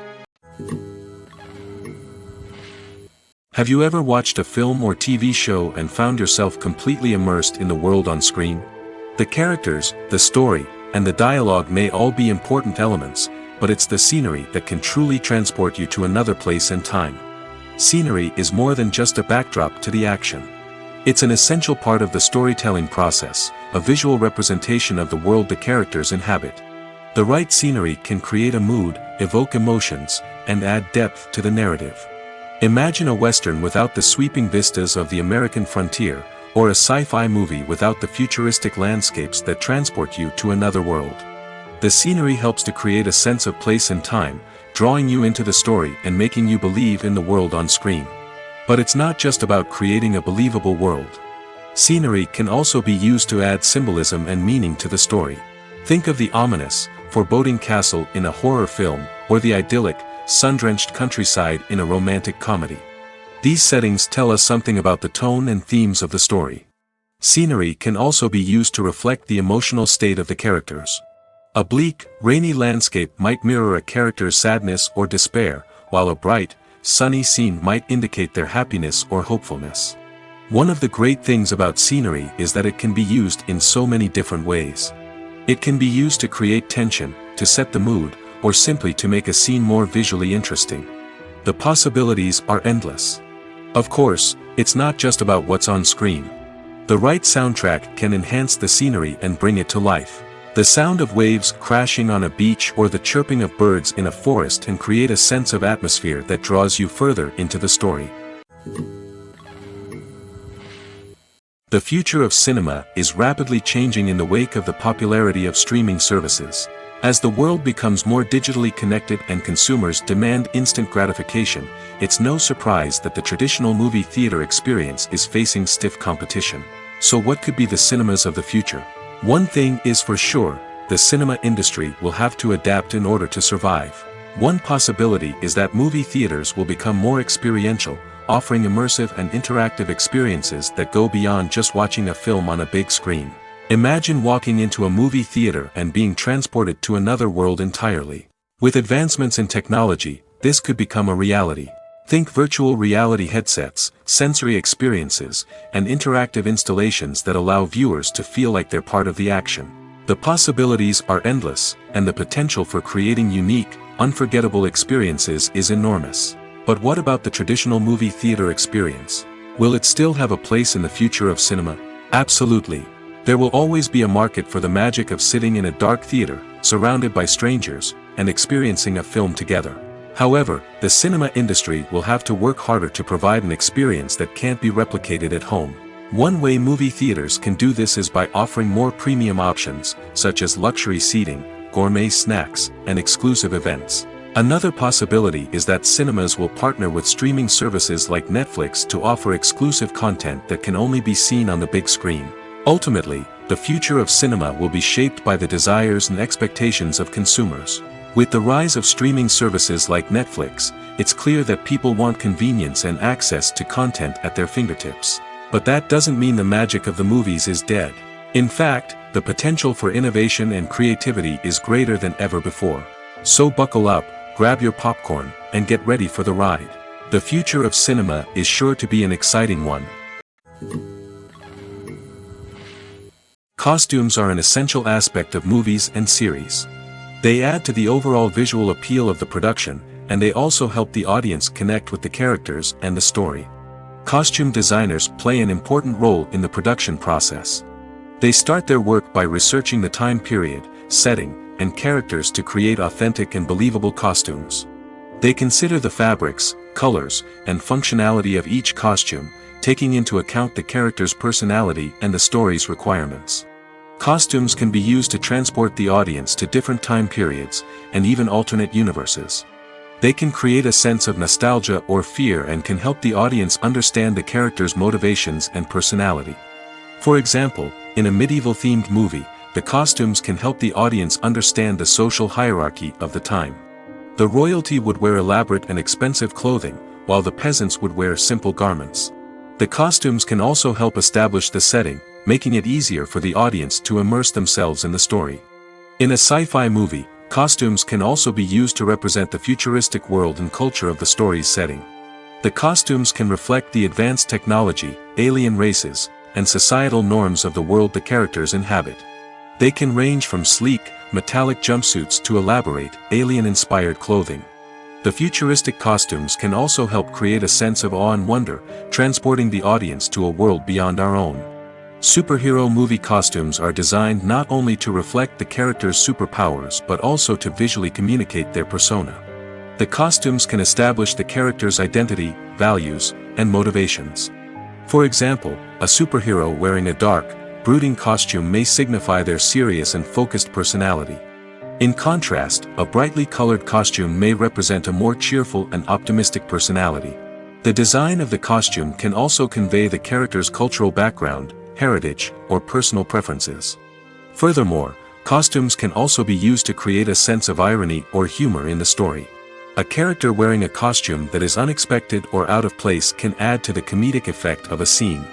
Have you ever watched a film or TV show and found yourself completely immersed in the world on screen? The characters, the story, and the dialogue may all be important elements, but it's the scenery that can truly transport you to another place and time. Scenery is more than just a backdrop to the action. It's an essential part of the storytelling process, a visual representation of the world the characters inhabit. The right scenery can create a mood, evoke emotions, and add depth to the narrative. Imagine a Western without the sweeping vistas of the American frontier, or a sci-fi movie without the futuristic landscapes that transport you to another world. The scenery helps to create a sense of place and time, drawing you into the story and making you believe in the world on screen. But it's not just about creating a believable world. Scenery can also be used to add symbolism and meaning to the story. Think of the ominous, foreboding castle in a horror film, or the idyllic, sun-drenched countryside in a romantic comedy. These settings tell us something about the tone and themes of the story. Scenery can also be used to reflect the emotional state of the characters. A bleak, rainy landscape might mirror a character's sadness or despair, while a bright, sunny scene might indicate their happiness or hopefulness. One of the great things about scenery is that it can be used in so many different ways. It can be used to create tension, to set the mood, or simply to make a scene more visually interesting. The possibilities are endless. Of course, it's not just about what's on screen. The right soundtrack can enhance the scenery and bring it to life. The sound of waves crashing on a beach or the chirping of birds in a forest can create a sense of atmosphere that draws you further into the story. The future of cinema is rapidly changing in the wake of the popularity of streaming services. As the world becomes more digitally connected and consumers demand instant gratification, it's no surprise that the traditional movie theater experience is facing stiff competition. So what could be the cinemas of the future? One thing is for sure, the cinema industry will have to adapt in order to survive. One possibility is that movie theaters will become more experiential, offering immersive and interactive experiences that go beyond just watching a film on a big screen. Imagine walking into a movie theater and being transported to another world entirely. With advancements in technology, this could become a reality. Think virtual reality headsets, sensory experiences, and interactive installations that allow viewers to feel like they're part of the action. The possibilities are endless, and the potential for creating unique, unforgettable experiences is enormous. But what about the traditional movie theater experience? Will it still have a place in the future of cinema? Absolutely. There will always be a market for the magic of sitting in a dark theater, surrounded by strangers, and experiencing a film together. However, the cinema industry will have to work harder to provide an experience that can't be replicated at home. One way movie theaters can do this is by offering more premium options, such as luxury seating, gourmet snacks, and exclusive events. Another possibility is that cinemas will partner with streaming services like Netflix to offer exclusive content that can only be seen on the big screen. Ultimately, the future of cinema will be shaped by the desires and expectations of consumers. With the rise of streaming services like Netflix, it's clear that people want convenience and access to content at their fingertips. But that doesn't mean the magic of the movies is dead. In fact, the potential for innovation and creativity is greater than ever before. So buckle up, grab your popcorn, and get ready for the ride. The future of cinema is sure to be an exciting one. Costumes are an essential aspect of movies and series. They add to the overall visual appeal of the production, and they also help the audience connect with the characters and the story. Costume designers play an important role in the production process. They start their work by researching the time period, setting, and characters to create authentic and believable costumes. They consider the fabrics, colors, and functionality of each costume, taking into account the character's personality and the story's requirements. Costumes can be used to transport the audience to different time periods, and even alternate universes. They can create a sense of nostalgia or fear and can help the audience understand the character's motivations and personality. For example, in a medieval-themed movie, the costumes can help the audience understand the social hierarchy of the time. The royalty would wear elaborate and expensive clothing, while the peasants would wear simple garments. The costumes can also help establish the setting, making it easier for the audience to immerse themselves in the story. In a sci-fi movie, costumes can also be used to represent the futuristic world and culture of the story's setting. The costumes can reflect the advanced technology, alien races, and societal norms of the world the characters inhabit. They can range from sleek, metallic jumpsuits to elaborate, alien-inspired clothing. The futuristic costumes can also help create a sense of awe and wonder, transporting the audience to a world beyond our own. Superhero movie costumes are designed not only to reflect the character's superpowers but also to visually communicate their persona. The costumes can establish the character's identity, values, and motivations. For example, a superhero wearing a dark, brooding costume may signify their serious and focused personality. In contrast, a brightly colored costume may represent a more cheerful and optimistic personality. The design of the costume can also convey the character's cultural background, heritage, or personal preferences. Furthermore, costumes can also be used to create a sense of irony or humor in the story. A character wearing a costume that is unexpected or out of place can add to the comedic effect of a scene.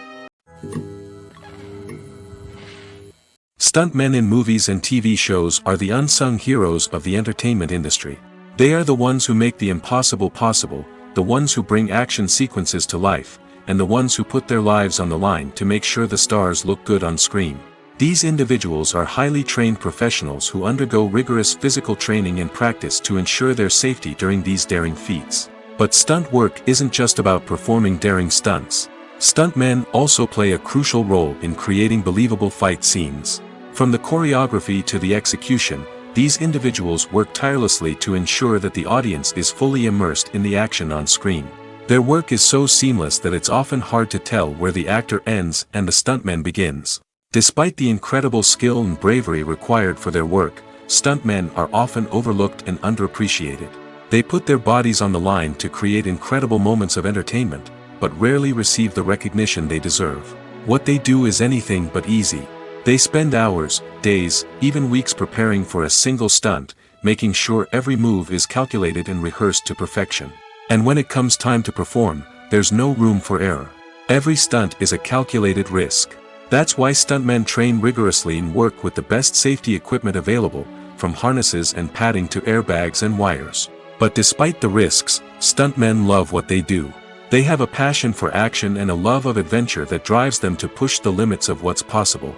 Stuntmen in movies and TV shows are the unsung heroes of the entertainment industry. They are the ones who make the impossible possible, the ones who bring action sequences to life, and the ones who put their lives on the line to make sure the stars look good on screen. These individuals are highly trained professionals who undergo rigorous physical training and practice to ensure their safety during these daring feats. But stunt work isn't just about performing daring stunts. Stuntmen also play a crucial role in creating believable fight scenes. From the choreography to the execution, these individuals work tirelessly to ensure that the audience is fully immersed in the action on screen. Their work is so seamless that it's often hard to tell where the actor ends and the stuntman begins. Despite the incredible skill and bravery required for their work, stuntmen are often overlooked and underappreciated. They put their bodies on the line to create incredible moments of entertainment, but rarely receive the recognition they deserve. What they do is anything but easy. They spend hours, days, even weeks preparing for a single stunt, making sure every move is calculated and rehearsed to perfection. And when it comes time to perform, there's no room for error. Every stunt is a calculated risk. That's why stuntmen train rigorously and work with the best safety equipment available, from harnesses and padding to airbags and wires. But despite the risks, stuntmen love what they do. They have a passion for action and a love of adventure that drives them to push the limits of what's possible.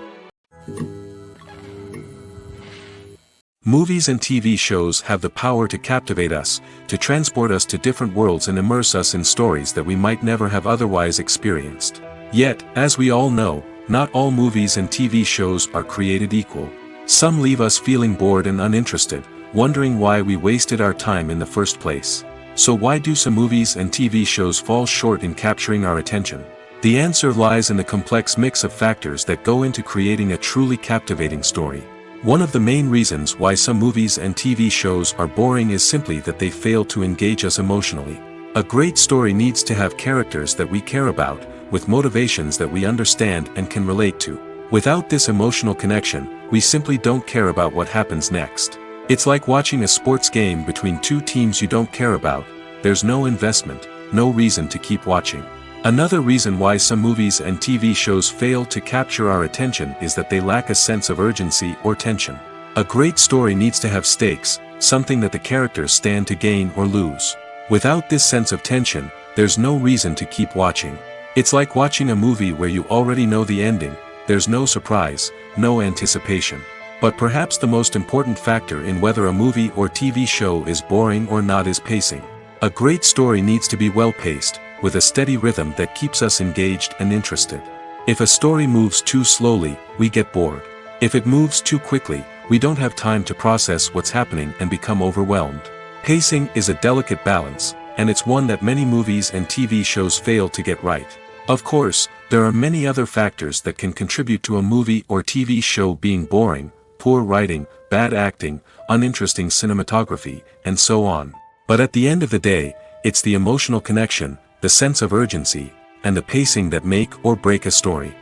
Movies and TV shows have the power to captivate us, to transport us to different worlds and immerse us in stories that we might never have otherwise experienced. Yet, as we all know, not all movies and TV shows are created equal. Some leave us feeling bored and uninterested, wondering why we wasted our time in the first place. So why do some movies and TV shows fall short in capturing our attention? The answer lies in the complex mix of factors that go into creating a truly captivating story. One of the main reasons why some movies and TV shows are boring is simply that they fail to engage us emotionally. A great story needs to have characters that we care about, with motivations that we understand and can relate to. Without this emotional connection, we simply don't care about what happens next. It's like watching a sports game between two teams you don't care about. There's no investment, no reason to keep watching. Another reason why some movies and TV shows fail to capture our attention is that they lack a sense of urgency or tension. A great story needs to have stakes, something that the characters stand to gain or lose. Without this sense of tension, there's no reason to keep watching. It's like watching a movie where you already know the ending, there's no surprise, no anticipation. But perhaps the most important factor in whether a movie or TV show is boring or not is pacing. A great story needs to be well-paced, with a steady rhythm that keeps us engaged and interested. If a story moves too slowly, we get bored. If it moves too quickly, we don't have time to process what's happening and become overwhelmed. Pacing is a delicate balance, and it's one that many movies and TV shows fail to get right. Of course, there are many other factors that can contribute to a movie or TV show being boring: poor writing, bad acting, uninteresting cinematography, and so on. But at the end of the day, it's the emotional connection, the sense of urgency, and the pacing that make or break a story.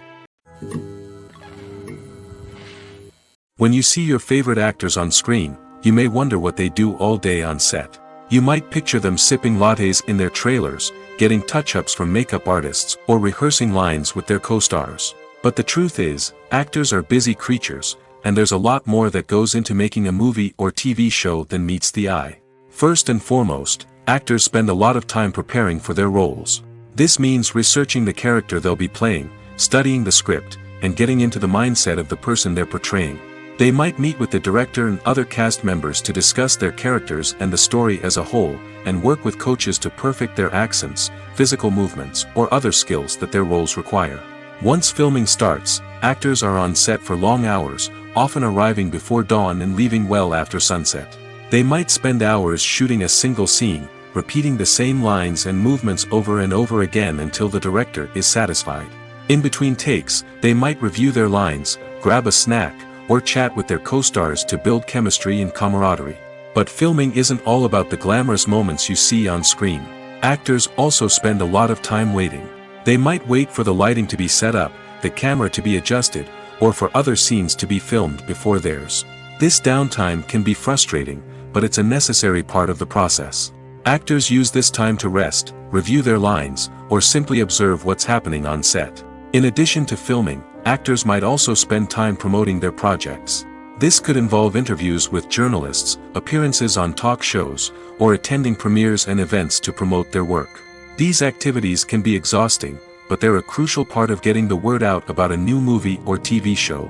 When you see your favorite actors on screen, you may wonder what they do all day on set. You might picture them sipping lattes in their trailers, getting touch-ups from makeup artists, or rehearsing lines with their co-stars. But the truth is, actors are busy creatures, and there's a lot more that goes into making a movie or TV show than meets the eye. First and foremost, actors spend a lot of time preparing for their roles. This means researching the character they'll be playing, studying the script, and getting into the mindset of the person they're portraying. They might meet with the director and other cast members to discuss their characters and the story as a whole, and work with coaches to perfect their accents, physical movements, or other skills that their roles require. Once filming starts, actors are on set for long hours, often arriving before dawn and leaving well after sunset. They might spend hours shooting a single scene, repeating the same lines and movements over and over again until the director is satisfied. In between takes, they might review their lines, grab a snack, or chat with their co-stars to build chemistry and camaraderie. But filming isn't all about the glamorous moments you see on screen. Actors also spend a lot of time waiting. They might wait for the lighting to be set up, the camera to be adjusted, or for other scenes to be filmed before theirs. This downtime can be frustrating, but it's a necessary part of the process. Actors use this time to rest, review their lines, or simply observe what's happening on set. In addition to filming, actors might also spend time promoting their projects. This could involve interviews with journalists, appearances on talk shows, or attending premieres and events to promote their work. These activities can be exhausting, but they're a crucial part of getting the word out about a new movie or TV show.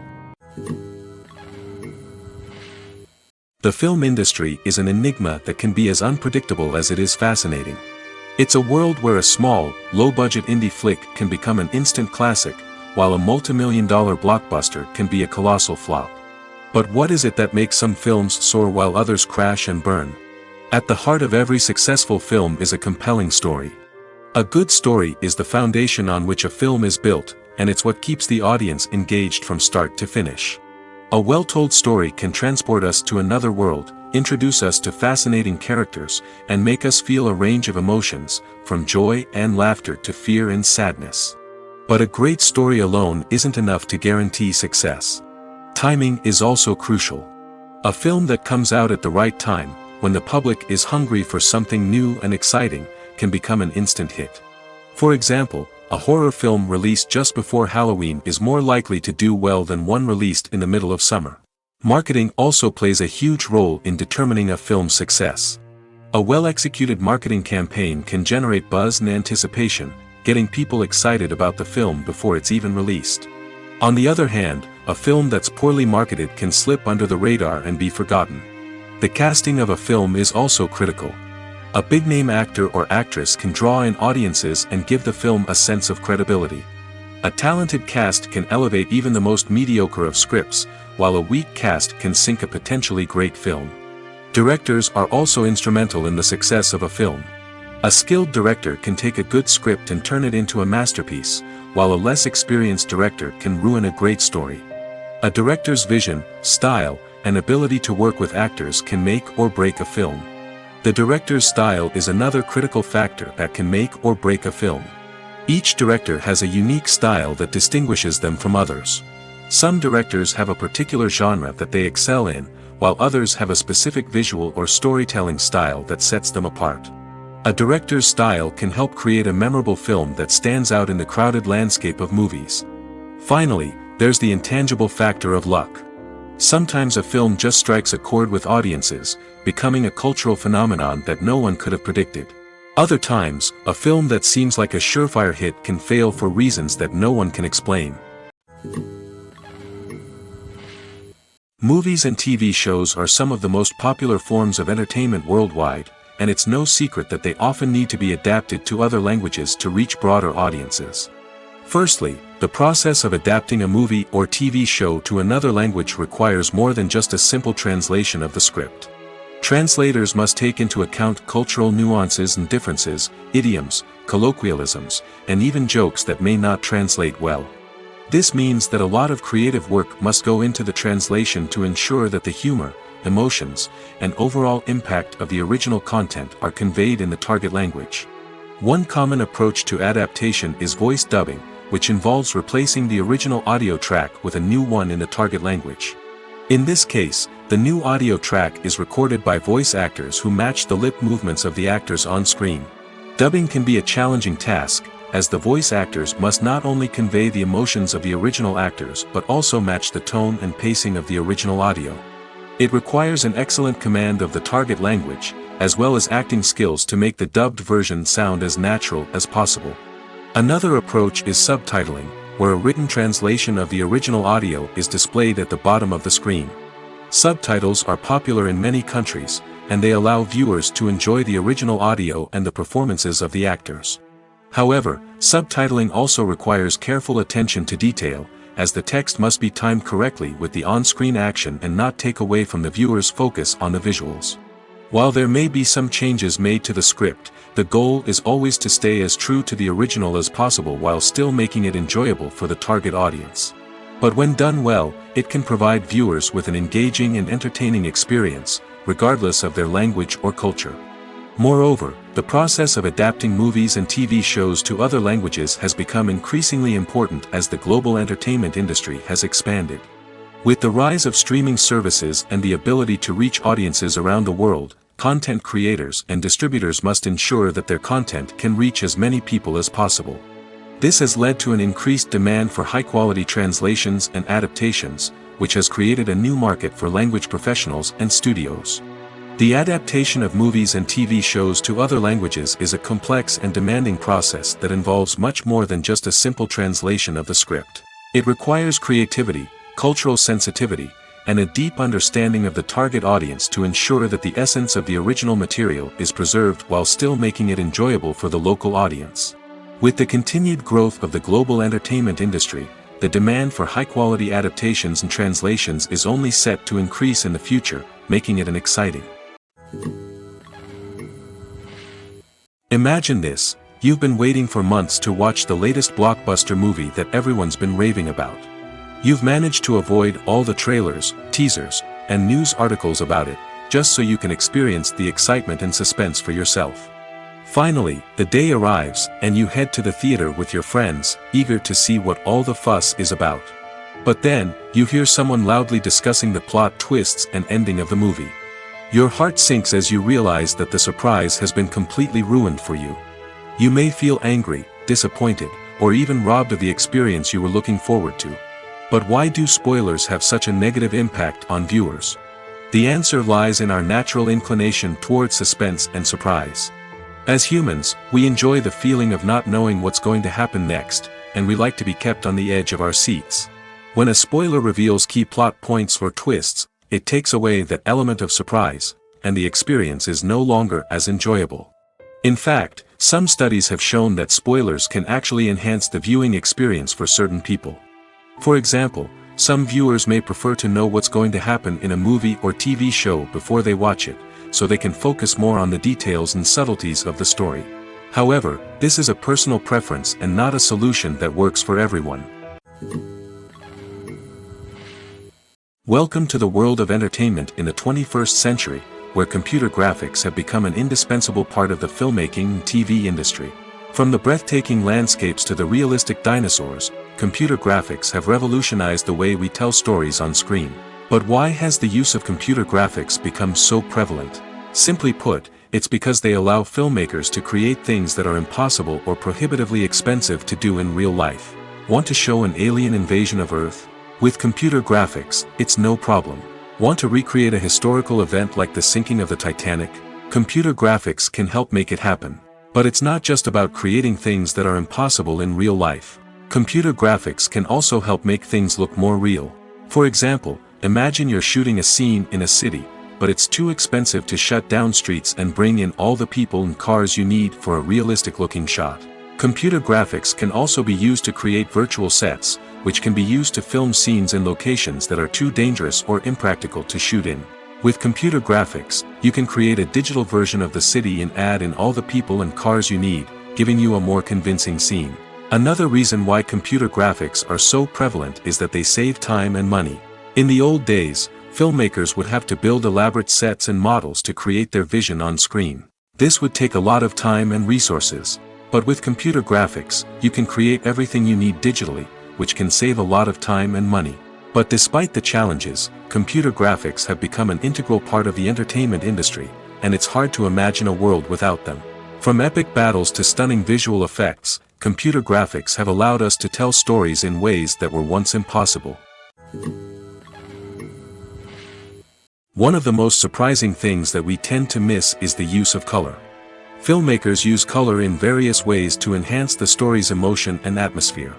The film industry is an enigma that can be as unpredictable as it is fascinating. It's a world where a small, low-budget indie flick can become an instant classic, while a multi-million-dollar blockbuster can be a colossal flop. But what is it that makes some films soar while others crash and burn? At the heart of every successful film is a compelling story. A good story is the foundation on which a film is built, and it's what keeps the audience engaged from start to finish. A well-told story can transport us to another world, introduce us to fascinating characters, and make us feel a range of emotions, from joy and laughter to fear and sadness. But a great story alone isn't enough to guarantee success. Timing is also crucial. A film that comes out at the right time, when the public is hungry for something new and exciting, can become an instant hit. For example, a horror film released just before Halloween is more likely to do well than one released in the middle of summer. Marketing also plays a huge role in determining a film's success. A well-executed marketing campaign can generate buzz and anticipation, getting people excited about the film before it's even released. On the other hand, a film that's poorly marketed can slip under the radar and be forgotten. The casting of a film is also critical. A big-name actor or actress can draw in audiences and give the film a sense of credibility. A talented cast can elevate even the most mediocre of scripts, while a weak cast can sink a potentially great film. Directors are also instrumental in the success of a film. A skilled director can take a good script and turn it into a masterpiece, while a less experienced director can ruin a great story. A director's vision, style, and ability to work with actors can make or break a film. The director's style is another critical factor that can make or break a film. Each director has a unique style that distinguishes them from others. Some directors have a particular genre that they excel in, while others have a specific visual or storytelling style that sets them apart. A director's style can help create a memorable film that stands out in the crowded landscape of movies. Finally, there's the intangible factor of luck. Sometimes a film just strikes a chord with audiences, becoming a cultural phenomenon that no one could have predicted. Other times, a film that seems like a surefire hit can fail for reasons that no one can explain. Movies and TV shows are some of the most popular forms of entertainment worldwide, and it's no secret that they often need to be adapted to other languages to reach broader audiences. Firstly, the process of adapting a movie or TV show to another language requires more than just a simple translation of the script. Translators must take into account cultural nuances and differences, idioms, colloquialisms, and even jokes that may not translate well. This means that a lot of creative work must go into the translation to ensure that the humor, emotions, and overall impact of the original content are conveyed in the target language. One common approach to adaptation is voice dubbing, which involves replacing the original audio track with a new one in the target language. In this case, the new audio track is recorded by voice actors who match the lip movements of the actors on screen. Dubbing can be a challenging task, as the voice actors must not only convey the emotions of the original actors but also match the tone and pacing of the original audio. It requires an excellent command of the target language, as well as acting skills to make the dubbed version sound as natural as possible. Another approach is subtitling, where a written translation of the original audio is displayed at the bottom of the screen. Subtitles are popular in many countries, and they allow viewers to enjoy the original audio and the performances of the actors. However, subtitling also requires careful attention to detail, as the text must be timed correctly with the on-screen action and not take away from the viewer's focus on the visuals. While there may be some changes made to the script, the goal is always to stay as true to the original as possible while still making it enjoyable for the target audience. But when done well, it can provide viewers with an engaging and entertaining experience, regardless of their language or culture. Moreover, the process of adapting movies and TV shows to other languages has become increasingly important as the global entertainment industry has expanded. With the rise of streaming services and the ability to reach audiences around the world, content creators and distributors must ensure that their content can reach as many people as possible. This has led to an increased demand for high-quality translations and adaptations, which has created a new market for language professionals and studios. The adaptation of movies and TV shows to other languages is a complex and demanding process that involves much more than just a simple translation of the script. It requires creativity, cultural sensitivity, and a deep understanding of the target audience to ensure that the essence of the original material is preserved while still making it enjoyable for the local audience. With the continued growth of the global entertainment industry, the demand for high-quality adaptations and translations is only set to increase in the future, making it exciting. Imagine this: you've been waiting for months to watch the latest blockbuster movie that everyone's been raving about. You've managed to avoid all the trailers, teasers, and news articles about it, just so you can experience the excitement and suspense for yourself. Finally, the day arrives, and you head to the theater with your friends, eager to see what all the fuss is about. But then, you hear someone loudly discussing the plot twists and ending of the movie. Your heart sinks as you realize that the surprise has been completely ruined for you. You may feel angry, disappointed, or even robbed of the experience you were looking forward to. But why do spoilers have such a negative impact on viewers? The answer lies in our natural inclination towards suspense and surprise. As humans, we enjoy the feeling of not knowing what's going to happen next, and we like to be kept on the edge of our seats. When a spoiler reveals key plot points or twists, it takes away that element of surprise, and the experience is no longer as enjoyable. In fact, some studies have shown that spoilers can actually enhance the viewing experience for certain people. For example, some viewers may prefer to know what's going to happen in a movie or TV show before they watch it, so they can focus more on the details and subtleties of the story. However, this is a personal preference and not a solution that works for everyone. Welcome to the world of entertainment in the 21st century, where computer graphics have become an indispensable part of the filmmaking and TV industry. From the breathtaking landscapes to the realistic dinosaurs, computer graphics have revolutionized the way we tell stories on screen. But why has the use of computer graphics become so prevalent? Simply put, it's because they allow filmmakers to create things that are impossible or prohibitively expensive to do in real life. Want to show an alien invasion of Earth? With computer graphics, it's no problem. Want to recreate a historical event like the sinking of the Titanic? Computer graphics can help make it happen. But it's not just about creating things that are impossible in real life. Computer graphics can also help make things look more real. For example, Imagine you're shooting a scene in a city, but it's too expensive to shut down streets and bring in all the people and cars you need for a realistic-looking shot. Computer graphics can also be used to create virtual sets, which can be used to film scenes in locations that are too dangerous or impractical to shoot in. With computer graphics, you can create a digital version of the city and add in all the people and cars you need, giving you a more convincing scene. Another reason why computer graphics are so prevalent is that they save time and money. In the old days, filmmakers would have to build elaborate sets and models to create their vision on screen. This would take a lot of time and resources. But with computer graphics, you can create everything you need digitally, which can save a lot of time and money. But despite the challenges, computer graphics have become an integral part of the entertainment industry, and it's hard to imagine a world without them. From epic battles to stunning visual effects, computer graphics have allowed us to tell stories in ways that were once impossible. One of the most surprising things that we tend to miss is the use of color. Filmmakers use color in various ways to enhance the story's emotion and atmosphere.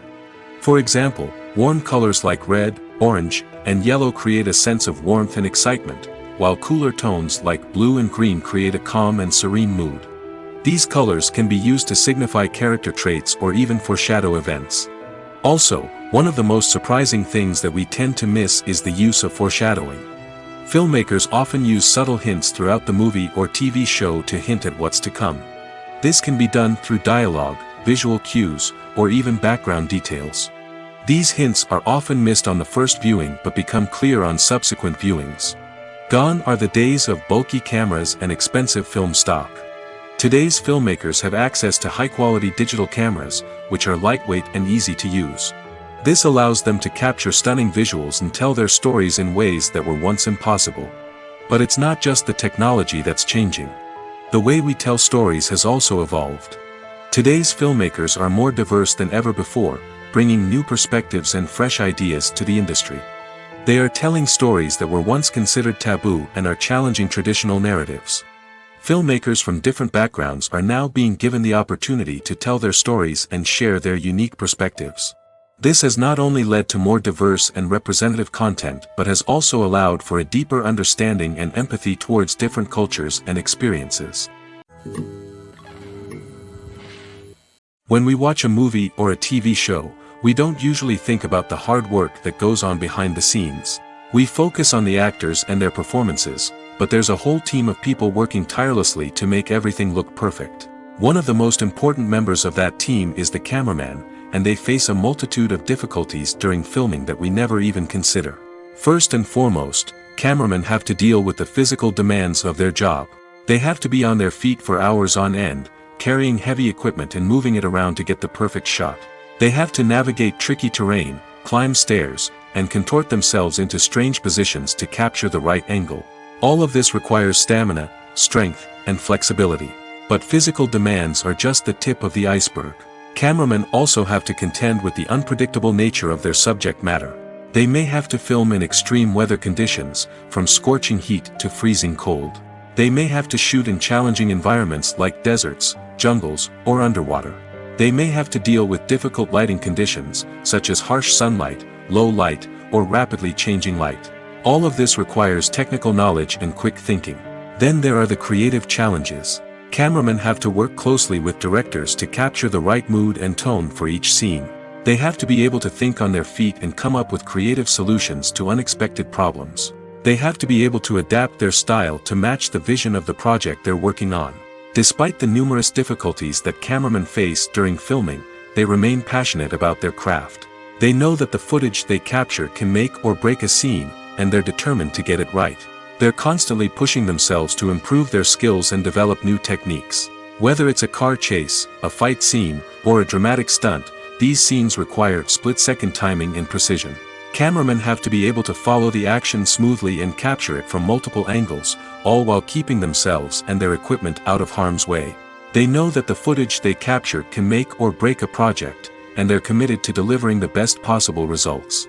For example, warm colors like red, orange, and yellow create a sense of warmth and excitement, while cooler tones like blue and green create a calm and serene mood. These colors can be used to signify character traits or even foreshadow events. Also, one of the most surprising things that we tend to miss is the use of foreshadowing. Filmmakers often use subtle hints throughout the movie or TV show to hint at what's to come. This can be done through dialogue, visual cues, or even background details. These hints are often missed on the first viewing but become clear on subsequent viewings. Gone are the days of bulky cameras and expensive film stock. Today's filmmakers have access to high-quality digital cameras, which are lightweight and easy to use. This allows them to capture stunning visuals and tell their stories in ways that were once impossible. But it's not just the technology that's changing. The way we tell stories has also evolved. Today's filmmakers are more diverse than ever before, bringing new perspectives and fresh ideas to the industry. They are telling stories that were once considered taboo and are challenging traditional narratives. Filmmakers from different backgrounds are now being given the opportunity to tell their stories and share their unique perspectives. This has not only led to more diverse and representative content but has also allowed for a deeper understanding and empathy towards different cultures and experiences. When we watch a movie or a TV show, we don't usually think about the hard work that goes on behind the scenes. We focus on the actors and their performances, but there's a whole team of people working tirelessly to make everything look perfect. One of the most important members of that team is the cameraman, and they face a multitude of difficulties during filming that we never even consider. First and foremost, cameramen have to deal with the physical demands of their job. They have to be on their feet for hours on end, carrying heavy equipment and moving it around to get the perfect shot. They have to navigate tricky terrain, climb stairs, and contort themselves into strange positions to capture the right angle. All of this requires stamina, strength, and flexibility. But physical demands are just the tip of the iceberg. Cameramen also have to contend with the unpredictable nature of their subject matter. They may have to film in extreme weather conditions, from scorching heat to freezing cold. They may have to shoot in challenging environments like deserts, jungles, or underwater. They may have to deal with difficult lighting conditions, such as harsh sunlight, low light, or rapidly changing light. All of this requires technical knowledge and quick thinking. Then there are the creative challenges. Cameramen have to work closely with directors to capture the right mood and tone for each scene. They have to be able to think on their feet and come up with creative solutions to unexpected problems. They have to be able to adapt their style to match the vision of the project they're working on. Despite the numerous difficulties that cameramen face during filming, they remain passionate about their craft. They know that the footage they capture can make or break a scene, and they're determined to get it right. They're constantly pushing themselves to improve their skills and develop new techniques. Whether it's a car chase, a fight scene, or a dramatic stunt, these scenes require split-second timing and precision. Cameramen have to be able to follow the action smoothly and capture it from multiple angles, all while keeping themselves and their equipment out of harm's way. They know that the footage they capture can make or break a project, and they're committed to delivering the best possible results.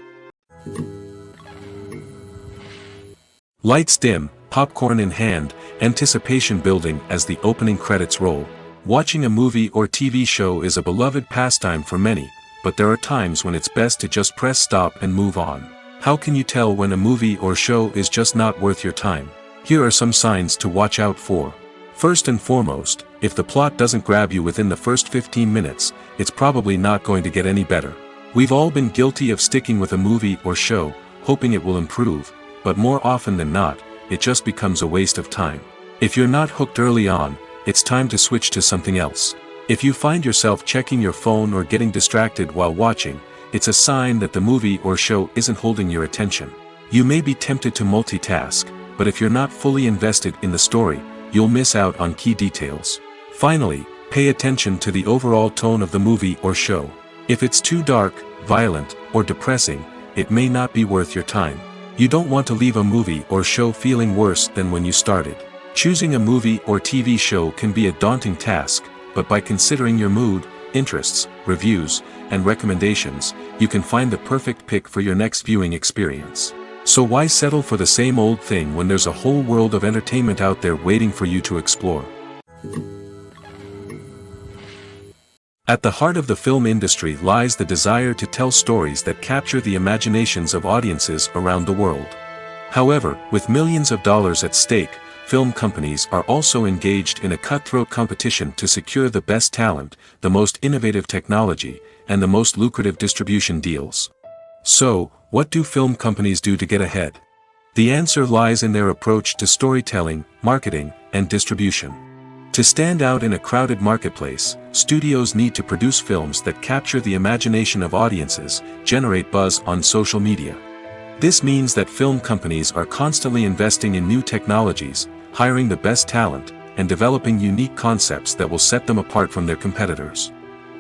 Lights dim, popcorn in hand, anticipation building as the opening credits roll. Watching a movie or TV show is a beloved pastime for many, but there are times when it's best to just press stop and move on. How can you tell when a movie or show is just not worth your time? Here are some signs to watch out for. First and foremost, if the plot doesn't grab you within the first 15 minutes, it's probably not going to get any better. We've all been guilty of sticking with a movie or show, hoping it will improve, but more often than not, it just becomes a waste of time. If you're not hooked early on, it's time to switch to something else. If you find yourself checking your phone or getting distracted while watching, it's a sign that the movie or show isn't holding your attention. You may be tempted to multitask, but if you're not fully invested in the story, you'll miss out on key details. Finally, pay attention to the overall tone of the movie or show. If it's too dark, violent, or depressing, it may not be worth your time. You don't want to leave a movie or show feeling worse than when you started. Choosing a movie or TV show can be a daunting task, but by considering your mood, interests, reviews, and recommendations, you can find the perfect pick for your next viewing experience. So why settle for the same old thing when there's a whole world of entertainment out there waiting for you to explore? At the heart of the film industry lies the desire to tell stories that capture the imaginations of audiences around the world. However, with millions of dollars at stake, film companies are also engaged in a cutthroat competition to secure the best talent, the most innovative technology, and the most lucrative distribution deals. So, what do film companies do to get ahead? The answer lies in their approach to storytelling, marketing, and distribution. To stand out in a crowded marketplace, studios need to produce films that capture the imagination of audiences, generate buzz on social media. This means that film companies are constantly investing in new technologies, hiring the best talent, and developing unique concepts that will set them apart from their competitors.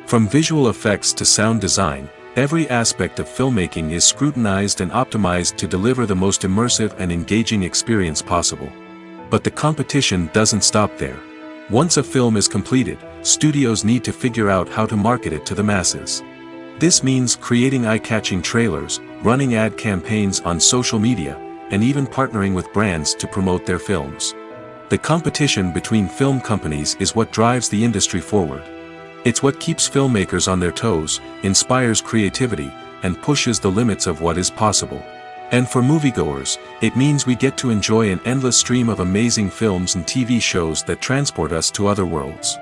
From visual effects to sound design, every aspect of filmmaking is scrutinized and optimized to deliver the most immersive and engaging experience possible. But the competition doesn't stop there. Once a film is completed, studios need to figure out how to market it to the masses. This means creating eye-catching trailers, running ad campaigns on social media, and even partnering with brands to promote their films. The competition between film companies is what drives the industry forward. It's what keeps filmmakers on their toes, inspires creativity, and pushes the limits of what is possible. And for moviegoers, it means we get to enjoy an endless stream of amazing films and TV shows that transport us to other worlds.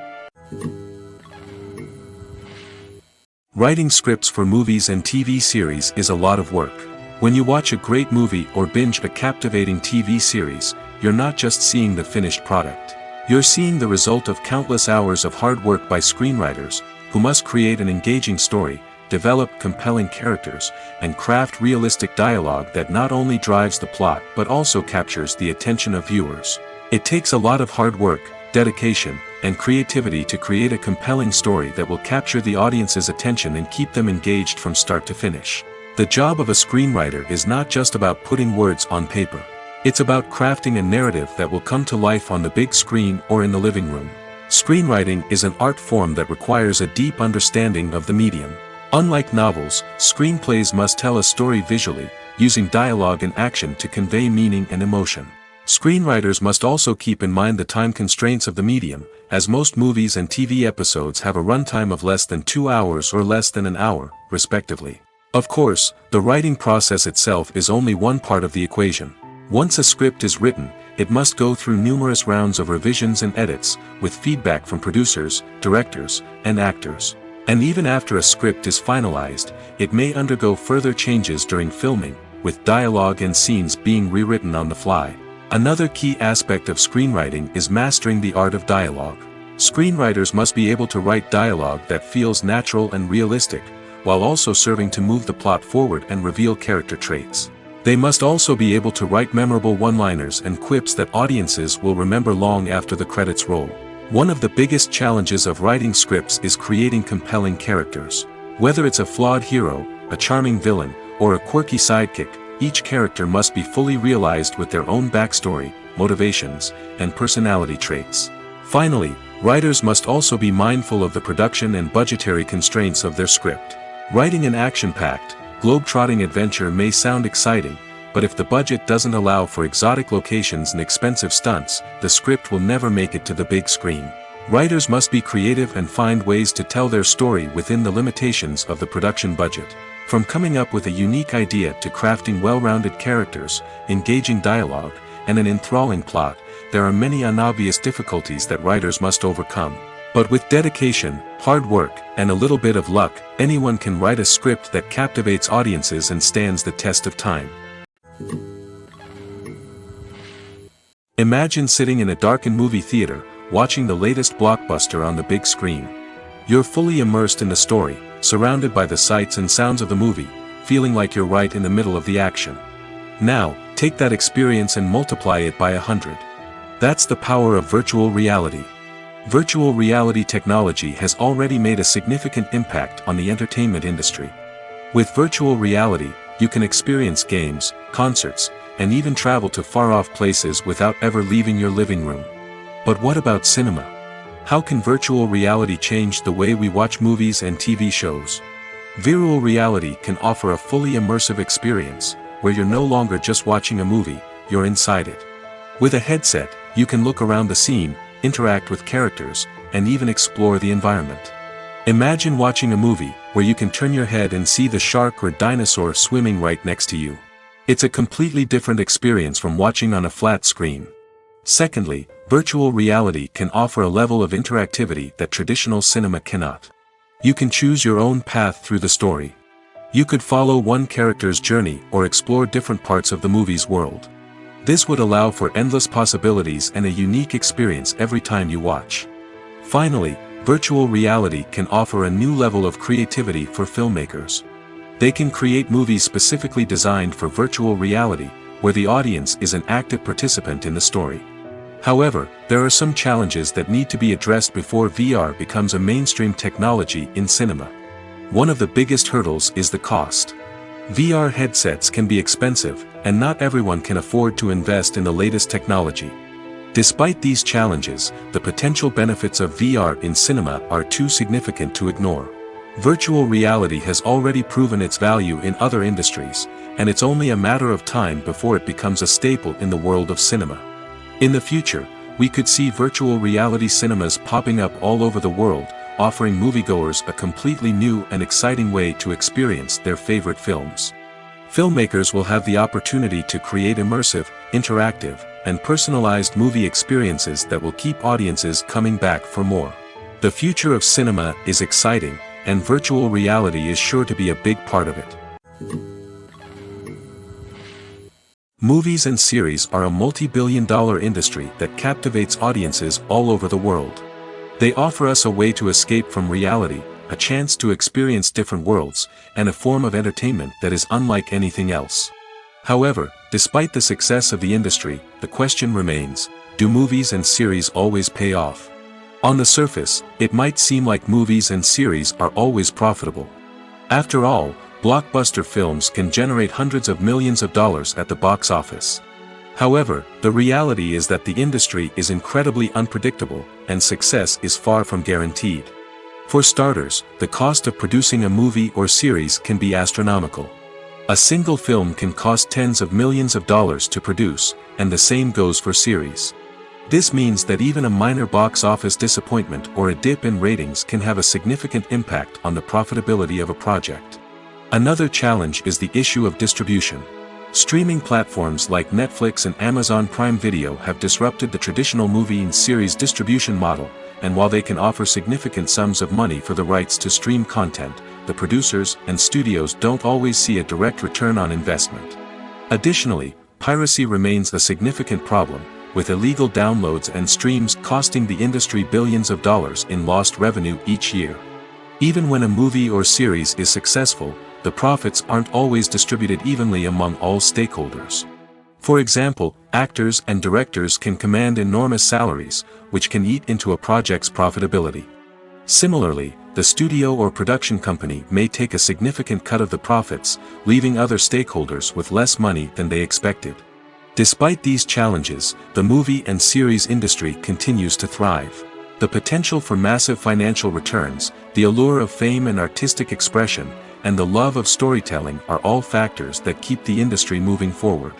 Writing scripts for movies and TV series is a lot of work. When you watch a great movie or binge a captivating TV series, you're not just seeing the finished product. You're seeing the result of countless hours of hard work by screenwriters, who must create an engaging story, develop compelling characters, and craft realistic dialogue that not only drives the plot but also captures the attention of viewers. It takes a lot of hard work, dedication, and creativity to create a compelling story that will capture the audience's attention and keep them engaged from start to finish. The job of a screenwriter is not just about putting words on paper. It's about crafting a narrative that will come to life on the big screen or in the living room. Screenwriting is an art form that requires a deep understanding of the medium. Unlike novels, screenplays must tell a story visually, using dialogue and action to convey meaning and emotion. Screenwriters must also keep in mind the time constraints of the medium, as most movies and TV episodes have a runtime of less than 2 hours or less than an hour, respectively. Of course, the writing process itself is only one part of the equation. Once a script is written, it must go through numerous rounds of revisions and edits, with feedback from producers, directors, and actors. And even after a script is finalized, it may undergo further changes during filming, with dialogue and scenes being rewritten on the fly. Another key aspect of screenwriting is mastering the art of dialogue. Screenwriters must be able to write dialogue that feels natural and realistic, while also serving to move the plot forward and reveal character traits. They must also be able to write memorable one-liners and quips that audiences will remember long after the credits roll. One of the biggest challenges of writing scripts is creating compelling characters. Whether it's a flawed hero, a charming villain, or a quirky sidekick, each character must be fully realized with their own backstory, motivations, and personality traits. Finally, writers must also be mindful of the production and budgetary constraints of their script. Writing an action-packed, globe-trotting adventure may sound exciting, but if the budget doesn't allow for exotic locations and expensive stunts, the script will never make it to the big screen. Writers must be creative and find ways to tell their story within the limitations of the production budget. From coming up with a unique idea to crafting well-rounded characters, engaging dialogue, and an enthralling plot, there are many unobvious difficulties that writers must overcome. But with dedication, hard work, and a little bit of luck, anyone can write a script that captivates audiences and stands the test of time. Imagine sitting in a darkened movie theater, watching the latest blockbuster on the big screen. You're fully immersed in the story, surrounded by the sights and sounds of the movie, feeling like you're right in the middle of the action. Now, take that experience and multiply it by 100. That's the power of virtual reality. Virtual reality technology has already made a significant impact on the entertainment industry. With virtual reality, you can experience games, concerts, and even travel to far-off places without ever leaving your living room. But what about cinema? How can virtual reality change the way we watch movies and TV shows? Virtual reality can offer a fully immersive experience, where you're no longer just watching a movie, you're inside it. With a headset, you can look around the scene, interact with characters, and even explore the environment. Imagine watching a movie where you can turn your head and see the shark or dinosaur swimming right next to you. It's a completely different experience from watching on a flat screen. Secondly, virtual reality can offer a level of interactivity that traditional cinema cannot. You can choose your own path through the story. You could follow one character's journey or explore different parts of the movie's world. This would allow for endless possibilities and a unique experience every time you watch. Finally, virtual reality can offer a new level of creativity for filmmakers. They can create movies specifically designed for virtual reality, where the audience is an active participant in the story. However, there are some challenges that need to be addressed before VR becomes a mainstream technology in cinema. One of the biggest hurdles is the cost. VR headsets can be expensive, and not everyone can afford to invest in the latest technology. Despite these challenges, the potential benefits of VR in cinema are too significant to ignore. Virtual reality has already proven its value in other industries, and it's only a matter of time before it becomes a staple in the world of cinema. In the future, we could see virtual reality cinemas popping up all over the world, offering moviegoers a completely new and exciting way to experience their favorite films. Filmmakers will have the opportunity to create immersive, interactive, and personalized movie experiences that will keep audiences coming back for more. The future of cinema is exciting, and virtual reality is sure to be a big part of it. Movies and series are a multi-billion-dollar industry that captivates audiences all over the world. They offer us a way to escape from reality, a chance to experience different worlds, and a form of entertainment that is unlike anything else. However, despite the success of the industry, the question remains, do movies and series always pay off? On the surface, it might seem like movies and series are always profitable. After all, blockbuster films can generate hundreds of millions of dollars at the box office. However, the reality is that the industry is incredibly unpredictable, and success is far from guaranteed. For starters, the cost of producing a movie or series can be astronomical. A single film can cost tens of millions of dollars to produce, and the same goes for series. This means that even a minor box office disappointment or a dip in ratings can have a significant impact on the profitability of a project. Another challenge is the issue of distribution. Streaming platforms like Netflix and Amazon Prime Video have disrupted the traditional movie and series distribution model, and while they can offer significant sums of money for the rights to stream content, the producers and studios don't always see a direct return on investment. Additionally, piracy remains a significant problem, with illegal downloads and streams costing the industry billions of dollars in lost revenue each year. Even when a movie or series is successful, the profits aren't always distributed evenly among all stakeholders. For example, actors and directors can command enormous salaries, which can eat into a project's profitability. Similarly, the studio or production company may take a significant cut of the profits, leaving other stakeholders with less money than they expected. Despite these challenges, the movie and series industry continues to thrive. The potential for massive financial returns, the allure of fame and artistic expression, and the love of storytelling are all factors that keep the industry moving forward.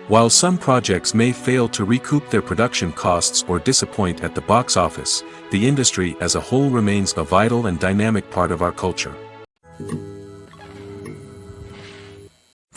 While some projects may fail to recoup their production costs or disappoint at the box office, the industry as a whole remains a vital and dynamic part of our culture.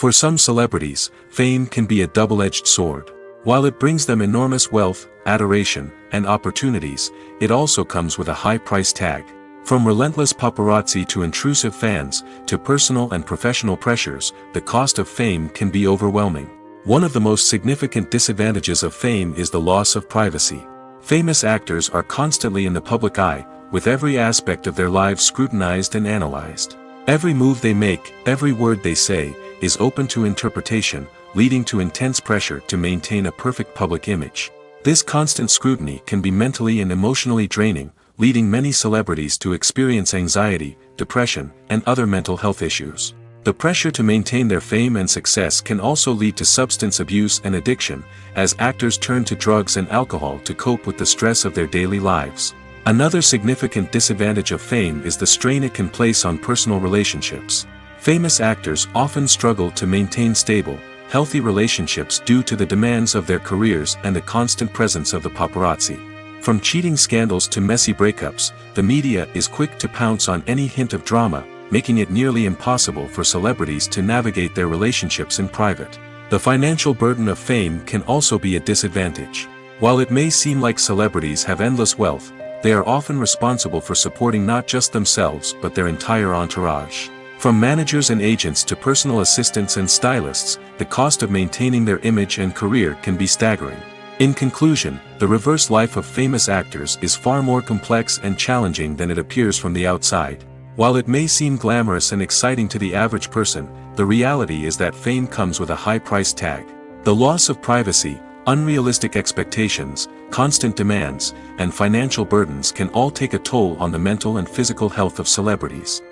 For some celebrities, fame can be a double-edged sword. While it brings them enormous wealth, adoration, and opportunities, it also comes with a high price tag. From relentless paparazzi to intrusive fans, to personal and professional pressures, the cost of fame can be overwhelming. One of the most significant disadvantages of fame is the loss of privacy. Famous actors are constantly in the public eye, with every aspect of their lives scrutinized and analyzed. Every move they make, every word they say, is open to interpretation, leading to intense pressure to maintain a perfect public image. This constant scrutiny can be mentally and emotionally draining, leading many celebrities to experience anxiety, depression, and other mental health issues. The pressure to maintain their fame and success can also lead to substance abuse and addiction, as actors turn to drugs and alcohol to cope with the stress of their daily lives. Another significant disadvantage of fame is the strain it can place on personal relationships. Famous actors often struggle to maintain stable, healthy relationships due to the demands of their careers and the constant presence of the paparazzi. From cheating scandals to messy breakups, the media is quick to pounce on any hint of drama, making it nearly impossible for celebrities to navigate their relationships in private. The financial burden of fame can also be a disadvantage. While it may seem like celebrities have endless wealth, they are often responsible for supporting not just themselves but their entire entourage. From managers and agents to personal assistants and stylists, the cost of maintaining their image and career can be staggering. In conclusion, the reverse life of famous actors is far more complex and challenging than it appears from the outside. While it may seem glamorous and exciting to the average person, the reality is that fame comes with a high price tag. The loss of privacy, unrealistic expectations, constant demands, and financial burdens can all take a toll on the mental and physical health of celebrities.